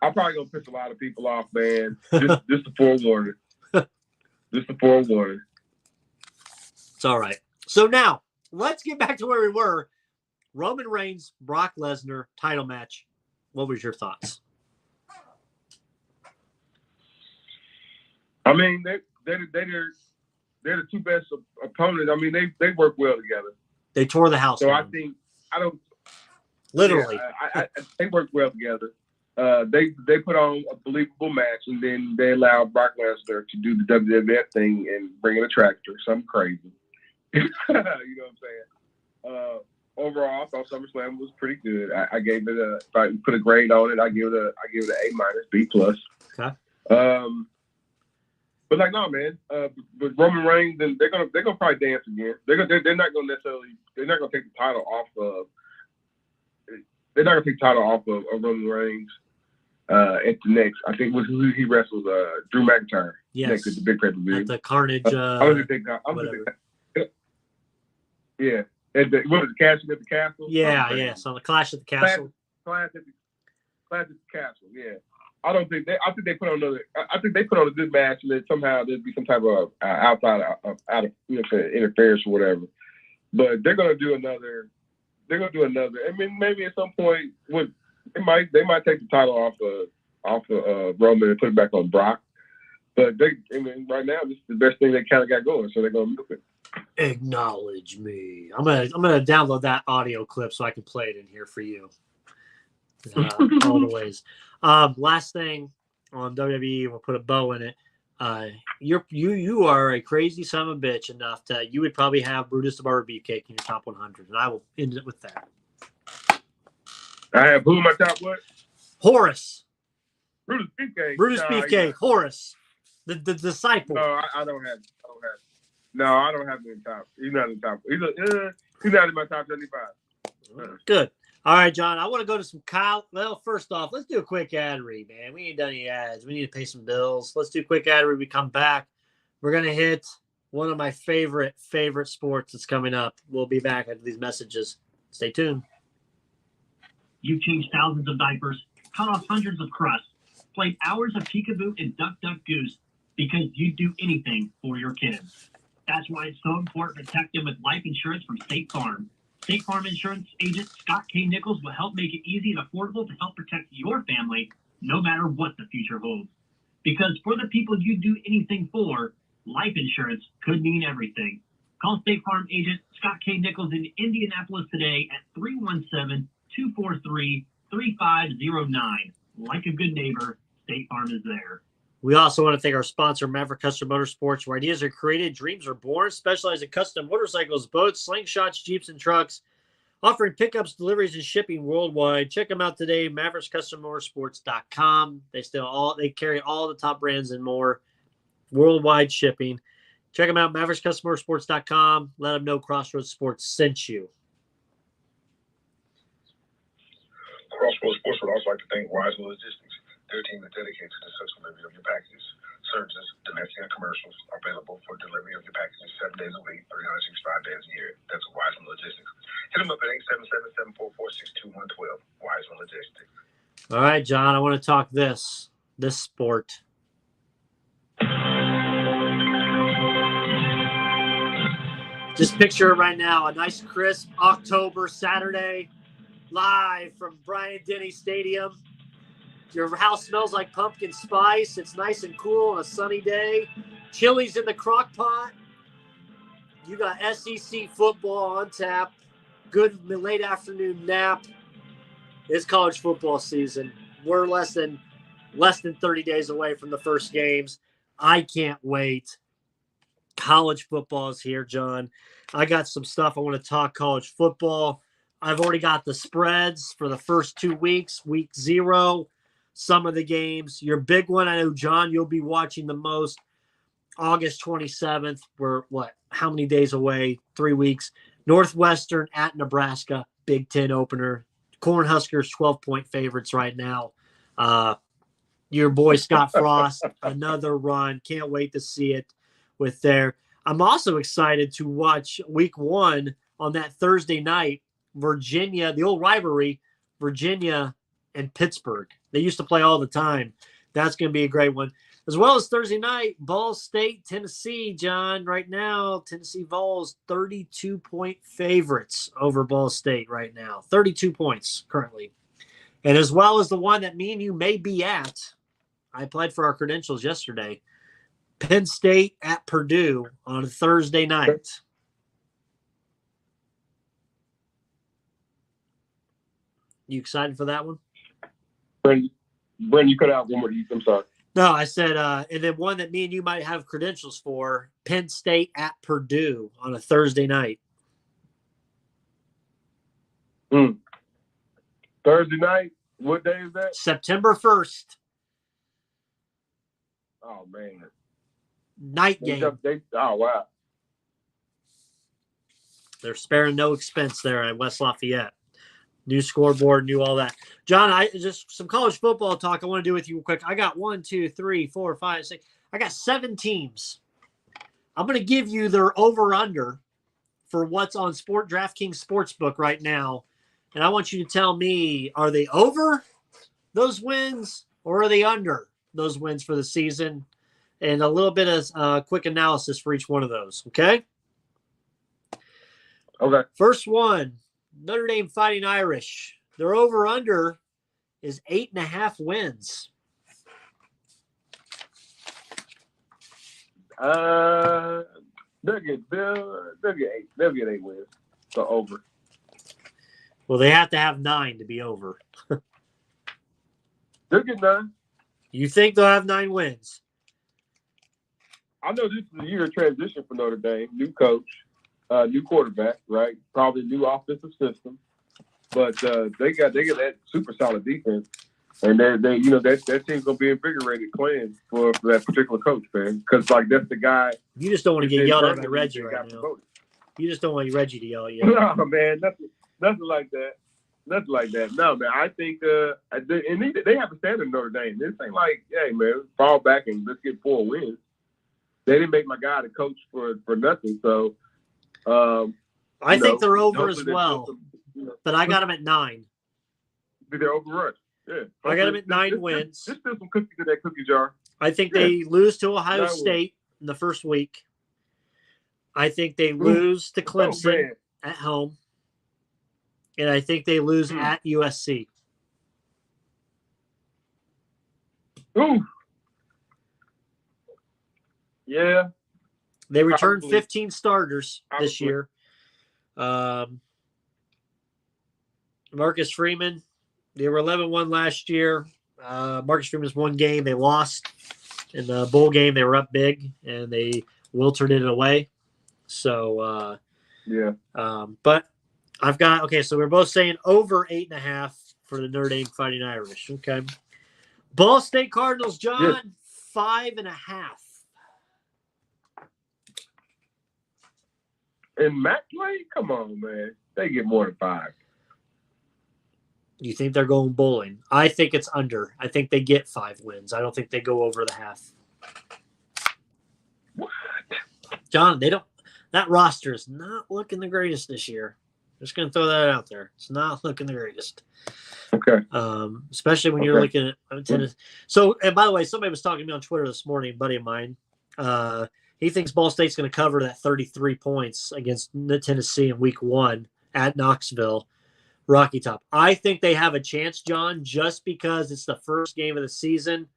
I'm probably gonna piss a lot of people off, man. Just a forewarning. Just a forewarning. It's all right. So now let's get back to where we were. Roman Reigns, Brock Lesnar title match. What was your thoughts? I mean, they're the two best opponents. I mean, they work well together. They tore the house down. Literally. Yeah, they work well together. They put on a believable match, and then they allowed Brock Lesnar to do the WWF thing and bring in a tractor, something crazy. You know what I'm saying? Overall, I thought SummerSlam was pretty good. I gave it if I put a grade on it, I give it an A-, B+. Okay. But no, man. But Roman Reigns, then they're gonna probably dance again. They're not gonna take the title off of. They're not gonna take the title off of Roman Reigns at the next. I think who he wrestles Drew McIntyre. Yes. Next at the big pay-per-view. At the Carnage. Yeah. At the Clash at the Castle? Yeah. So the Clash at the Castle. Clash at the Castle. Yeah. I think they put on a good match, and then somehow there'd be some type of outside out of interference or whatever. But they're gonna do another. I mean, maybe at some point they might take the title off of Roman and put it back on Brock. But right now this is the best thing they kind of got going, so they're gonna milk it. Acknowledge me. I'm gonna download that audio clip so I can play it in here for you. All the ways. Last thing on WWE, we'll put a bow in it. You are a crazy son of a bitch enough that you would probably have Brutus the Barber Beefcake in your top 100, and I will end it with that. I have who in my top what? Horace. Brutus Beefcake. Beefcake. Horace, the disciple. No, I don't have. No, I don't have him in top. He's not in top. He's not in my top 75. Good. All right, John. I want to go to some Kyle. Well, first off, let's do a quick ad read, man. We ain't done any ads. We need to pay some bills. Let's do a quick ad read. We come back. We're gonna hit one of my favorite sports that's coming up. We'll be back after these messages. Stay tuned. You've changed thousands of diapers, cut off hundreds of crusts, played hours of peekaboo and duck goose because you'd do anything for your kids. That's why it's so important to protect them with life insurance from State Farm. State Farm Insurance agent Scott K. Nichols will help make it easy and affordable to help protect your family no matter what the future holds. Because for the people you do anything for, life insurance could mean everything. Call State Farm agent Scott K. Nichols in Indianapolis today at 317-243-3509. Like a good neighbor, State Farm is there. We also want to thank our sponsor, Maverick Custom Motorsports, where ideas are created, dreams are born, specialized in custom motorcycles, boats, slingshots, Jeeps, and trucks, offering pickups, deliveries, and shipping worldwide. Check them out today, MavericksCustomMotorsports.com. They carry all the top brands and more. Worldwide shipping. Check them out, maverickscustomersports.com. Let them know Crossroads Sports sent you. Crossroads Sports would also like to thank Wise Logistics. Their team is dedicated to the successful delivery of your packages. Services, domestic and commercials, are available for delivery of your packages 7 days a week, 365 days a year. That's Wise Logistics. Hit them up at 877-744-6212. Wise Logistics. All right, John, I want to talk this sport. Just picture it right now, a nice crisp October Saturday, live from Bryant-Denny Stadium. Your house smells like pumpkin spice. It's nice and cool on a sunny day. Chili's in the crock pot. You got SEC football on tap. Good late afternoon nap. It's college football season. We're less than 30 days away from the first games. I can't wait. College football is here, John. I got some stuff. I want to talk college football. I've already got the spreads for the first 2 weeks, week 0, some of the games. Your big one, I know, John, you'll be watching the most, August 27th. We're, how many days away? 3 weeks. Northwestern at Nebraska, Big Ten opener. Cornhuskers 12-point favorites right now. Your boy Scott Frost, another run. Can't wait to see it with there. I'm also excited to watch week 1 on that Thursday night. Virginia, the old rivalry, Virginia and Pittsburgh. They used to play all the time. That's going to be a great one. As well as Thursday night, Ball State, Tennessee, John. Right now, Tennessee Vols 32-point favorites over Ball State right now. 32 points currently. And as well as the one that me and you may be at, I applied for our credentials yesterday, Penn State at Purdue on Thursday night. You excited for that one? Brandon, you cut out one more. I'm sorry. No, I said, and then one that me and you might have credentials for, Penn State at Purdue on a Thursday night. Thursday night? What day is that? September 1st. Oh, man. Night game. Oh, wow. They're sparing no expense there at West Lafayette. New scoreboard, new all that. John, I just some college football talk I want to do with you real quick. I got 1, 2, 3, 4, 5, 6. I got 7 teams. I'm going to give you their over-under for what's on DraftKings Sportsbook right now. And I want you to tell me, are they over those wins or are they under those wins for the season? And a little bit of quick analysis for each one of those, okay? Okay. First one, Notre Dame Fighting Irish. Their over-under is 8.5 wins. They'll get 8. They'll get 8 wins. So over. Well, they have to have 9 to be over. They'll get 9. You think they'll have 9 wins? I know this is a year of transition for Notre Dame. New coach, new quarterback, right? Probably new offensive system. But they got that super solid defense. And they that team's gonna be invigorated playing for that particular coach, man. Because that's the guy. You just don't want to get yelled at by Reggie right now. Promoted. You just don't want Reggie to yell at you. No, man, nothing like that. Nothing like that. No, man. I think and they have a standard in Notre Dame. This ain't like, hey, man, fall back and let's get 4 wins. They didn't make my guy the coach for nothing. So I think they're over as well. But I got them at 9. They're overrun. Yeah. I got them at 9 wins. Just put some cookies in that cookie jar. I think they lose to Ohio State in the first week. I think they lose to Clemson at home. And I think they lose at USC. Ooh. Yeah. They returned 15 starters this year. Marcus Freeman, they were 11-1 last year. Marcus Freeman's one game. They lost. In the bowl game, they were up big, and they wilted it away. So, but I've got, so we're both saying over 8.5 for the Notre Dame Fighting Irish. Okay. Ball State Cardinals, John, 5.5. And Mac play? Come on, man. They get more than 5. You think they're going bowling? I think it's under. I think they get 5 wins. I don't think they go over the half. What? John, that roster is not looking the greatest this year. Just going to throw that out there. It's not looking the greatest. Okay. Especially when you're looking at tennis. So, and by the way, somebody was talking to me on Twitter this morning, a buddy of mine. He thinks Ball State's going to cover that 33 points against Tennessee in week 1 at Knoxville, Rocky Top. I think they have a chance, John, just because it's the first game of the season.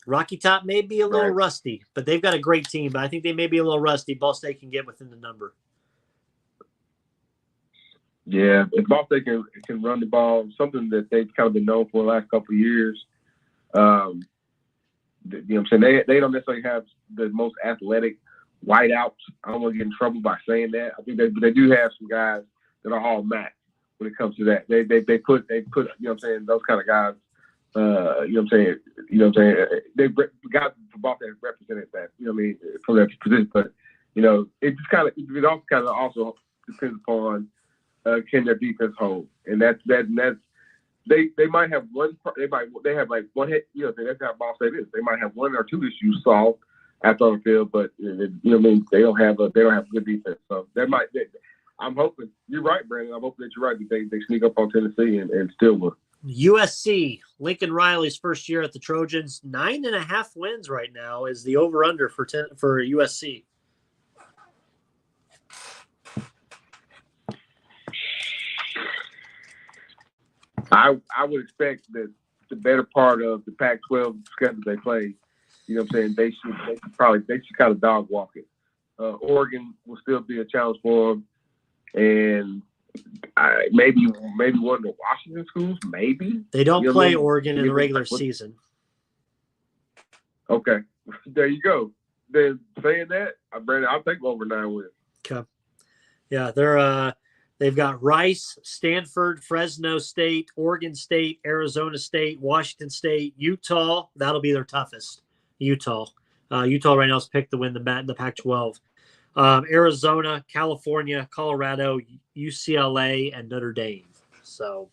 Rocky Top may be a little rusty, but they've got a great team. But I think they may be a little rusty. Ball State can get within the number. Yeah, if Ball State can run the ball, something that they've kind of been known for the last couple of years. You know what I'm saying? They don't necessarily have the most athletic wideouts. I don't want to get in trouble by saying that. I think they do have some guys that are all MAC when it comes to that. They put you know what I'm saying, those kind of guys. You know what I'm saying? They got the Ball State represented that. You know what I mean, from their position, but you know it also depends upon. Can their defense hold? And that's they might have they have like one hit. You know, that's how Ball State is. They might have 1 or 2 issues solved after on the field, but you know what I mean. They don't have good defense. So I'm hoping you're right, Brandon. I'm hoping that you're right. They sneak up on Tennessee and still win. USC, Lincoln Riley's first year at the Trojans, 9.5 wins right now is the over/under for USC. I would expect that the better part of the Pac-12 schedule they play, you know what I'm saying, they should kind of dog walk it. Oregon will still be a challenge for them, and maybe one of the Washington schools, maybe. They don't play Oregon in the regular season. Okay, there you go. Then saying that, Brandon, I'll take over 9 wins. Okay. Yeah, they've got Rice, Stanford, Fresno State, Oregon State, Arizona State, Washington State, Utah. That'll be their toughest. Utah right now is picked to win the Pac-12. Arizona, California, Colorado, UCLA, and Notre Dame. So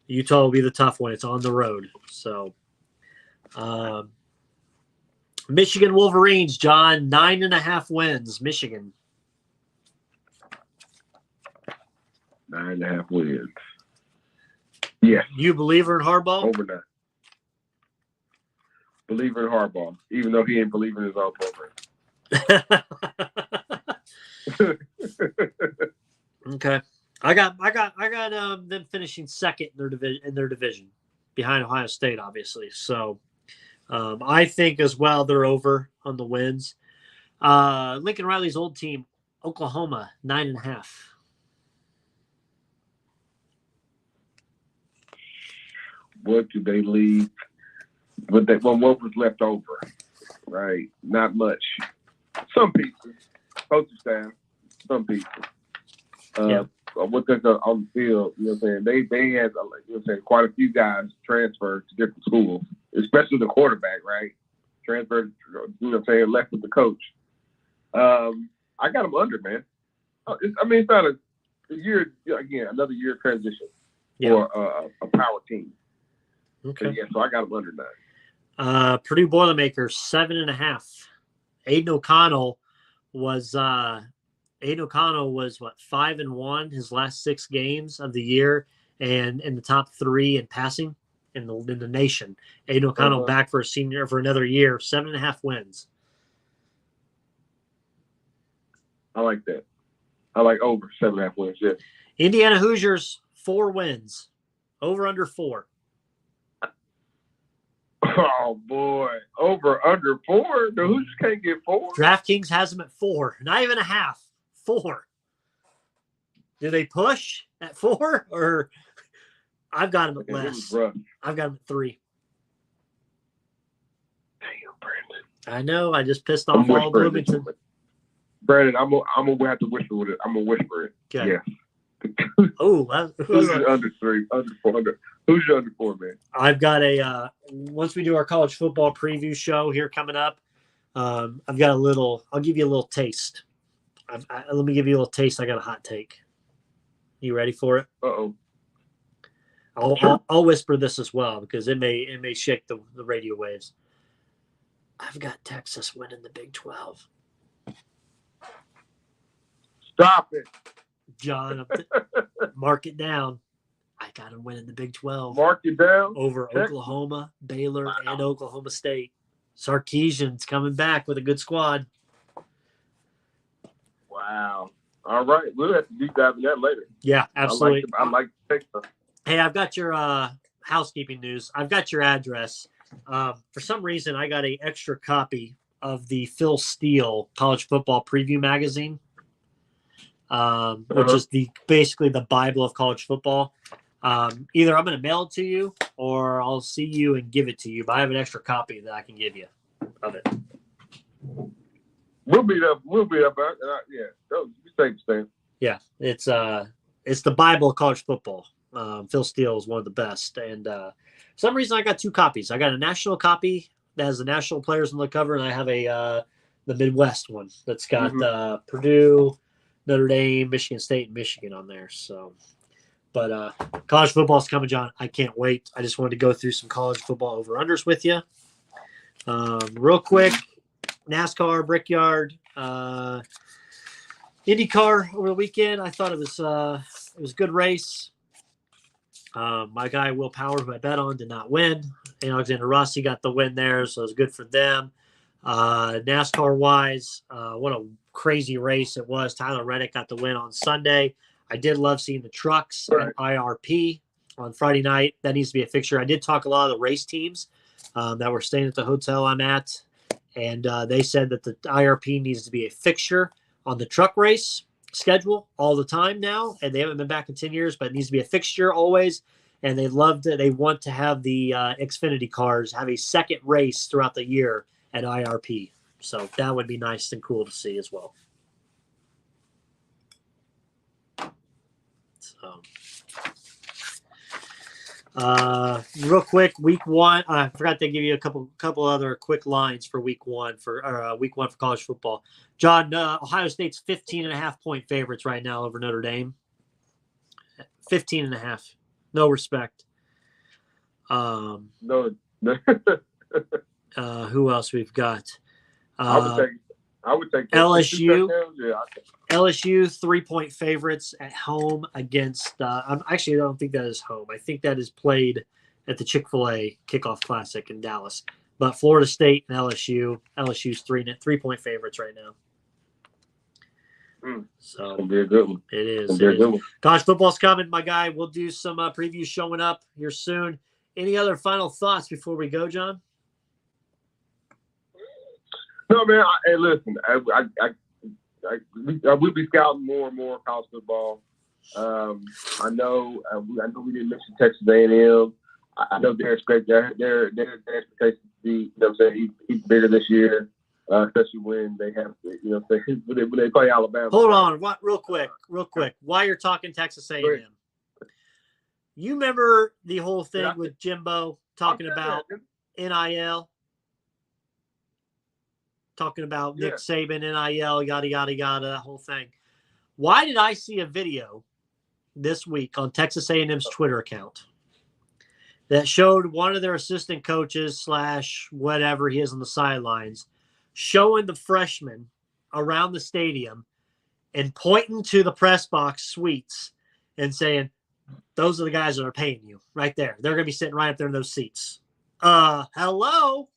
Utah will be the tough one. It's on the road. So Michigan Wolverines, John, 9.5 wins. Michigan. 9.5 wins. Yeah. You believer in Harbaugh? Over 9. Believer in Harbaugh, even though he ain't believe in his own program. Okay. I got them finishing second in their division, behind Ohio State, obviously. So I think as well they're over on the wins. Lincoln Riley's old team, Oklahoma, 9.5. What do they leave? What was left over? Right, not much. Some pieces, coaching staff, some pieces. What they're on the field, you know what I'm saying? They had, you know what I'm saying, quite a few guys transferred to different schools, especially the quarterback, right? Transferred, you know what I'm saying, left with the coach. I got them under, man. It's not a year, again, another year of transition for a power team. Okay. So, so I got them under 9. Purdue Boilermakers, 7.5. Aiden O'Connell was 5-1 his last 6 games of the year, and in the top 3 in passing in the nation. Aiden O'Connell back for another year, 7.5 wins. I like that. I like over 7.5 wins. Yeah. Indiana Hoosiers, 4 wins, over under 4. Oh boy, over under 4. The Hoosiers can't get 4. DraftKings has them at 4, not even a half. 4. Do they push at 4, or I've got them at less? I've got them at 3. Damn, Brandon. I know. I just pissed off all Bloomington. Brandon, I'm gonna have to whisper with it. I'm gonna whisper it. Okay. Yeah. Oh, Hoosiers under 3, under 4, Hoosiers under 4, man. I've got a once we do our college football preview show here coming up, I've got I'll give you a little taste. let me give you a little taste. I got a hot take. You ready for it? Uh-oh. I'll whisper this as well because it may shake the radio waves. I've got Texas winning the Big 12. Stop it. John, mark it down. I got them winning the Big 12. Mark it down. Over Texas. Oklahoma, Baylor, and Oklahoma State. Sarkisian's coming back with a good squad. Wow. All right. We'll have to deep dive in that later. Yeah, absolutely. I like Texas. Hey, I've got your housekeeping news. I've got your address. For some reason, I got an extra copy of the Phil Steele College Football Preview Magazine, which is basically the Bible of college football. Either I'm going to mail it to you or I'll see you and give it to you. But I have an extra copy that I can give you of it. We'll be up. Yeah, you safe, Stan. Yeah, it's the Bible of college football. Phil Steele is one of the best, and for some reason I got two copies. I got a national copy that has the national players on the cover, and I have the Midwest one that's got Purdue, Notre Dame, Michigan State, and Michigan on there. So, but college football is coming, John. I can't wait. I just wanted to go through some college football over-unders with you. Real quick, NASCAR, Brickyard, IndyCar over the weekend. I thought it was a good race. My guy Will Power, who I bet on, did not win. And Alexander Rossi got the win there, so it was good for them. NASCAR-wise, what a crazy race it was. Tyler Reddick got the win on Sunday. I did love seeing the trucks at IRP on Friday night. That needs to be a fixture. I did talk a lot of the race teams that were staying at the hotel I'm at, and they said that the IRP needs to be a fixture on the truck race schedule all the time now, and they haven't been back in 10 years, but it needs to be a fixture always. And they want to have the Xfinity cars have a second race throughout the year at IRP. So that would be nice and cool to see as well. So real quick, week one, I forgot to give you a couple other quick lines for week one for college football. John, Ohio State's 15.5-point favorites right now over Notre Dame. 15.5. No respect. No. Who else we've got? I would take LSU. Yeah, LSU 3-point favorites at home against. I don't think that is home. I think that is played at the Chick-fil-A Kickoff Classic in Dallas. But Florida State and LSU. LSU's 3-point favorites right now. So it's gonna be a good one. It is. It's gonna be a good one. College football's coming, my guy. We'll do some previews showing up here soon. Any other final thoughts before we go, John? No, man. Hey, listen. We'll be scouting more and more college football. I know we didn't mention Texas A&M. I know their expectations to be, he's bigger this year, especially when they have, when they play Alabama. Hold on, real quick. While you're talking Texas A&M, you remember the whole thing with Jimbo talking about NIL? Talking about Nick Saban, NIL, yada, yada, yada, that whole thing. Why did I see a video this week on Texas A&M's Twitter account that showed one of their assistant coaches / whatever he is on the sidelines showing the freshmen around the stadium and pointing to the press box suites and saying, those are the guys that are paying you right there. They're going to be sitting right up there in those seats. Hello?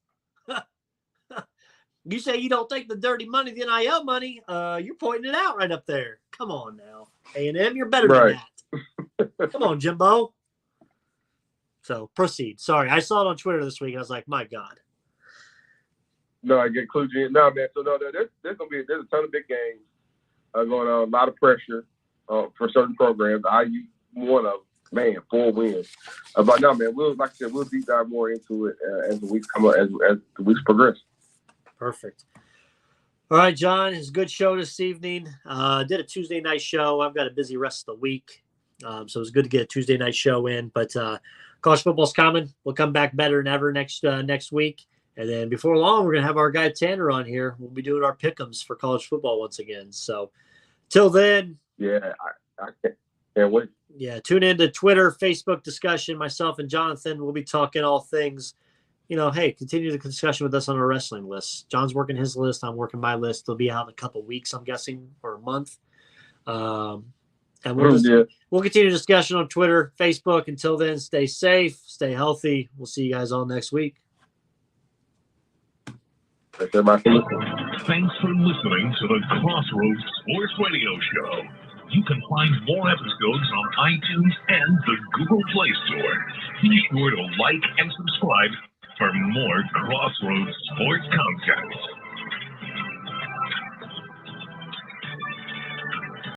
You say you don't take the dirty money, the NIL money. You're pointing it out right up there. Come on now. A&M, you're better than that. Come on, Jimbo. So proceed. Sorry, I saw it on Twitter this week. I was like, my God. No, I get include you. No, man. So no, there's a ton of big games going on. A lot of pressure for certain programs. IU, one of them. Man, 4 wins. But no, man. We'll deep dive more into it as the weeks come up, as the weeks progress. Perfect. All right, John, it's a good show this evening. Did a Tuesday night show. I've got a busy rest of the week. So it was good to get a Tuesday night show in. But college football's coming. We'll come back better than ever next week. And then before long, we're going to have our guy Tanner on here. We'll be doing our pick'ems for college football once again. So till then. Yeah, I can't wait. Yeah, tune in to Twitter, Facebook discussion. Myself and Jonathan will be talking all things. Hey, continue the discussion with us on our wrestling list. John's working his list. I'm working my list. They'll be out in a couple of weeks, I'm guessing, or a month. And we'll continue discussion on Twitter, Facebook. Until then, stay safe, stay healthy. We'll see you guys all next week. Thanks for listening to the Crossroads Sports Radio Show. You can find more episodes on iTunes and the Google Play Store. Be sure to like and subscribe for more Crossroads sports content.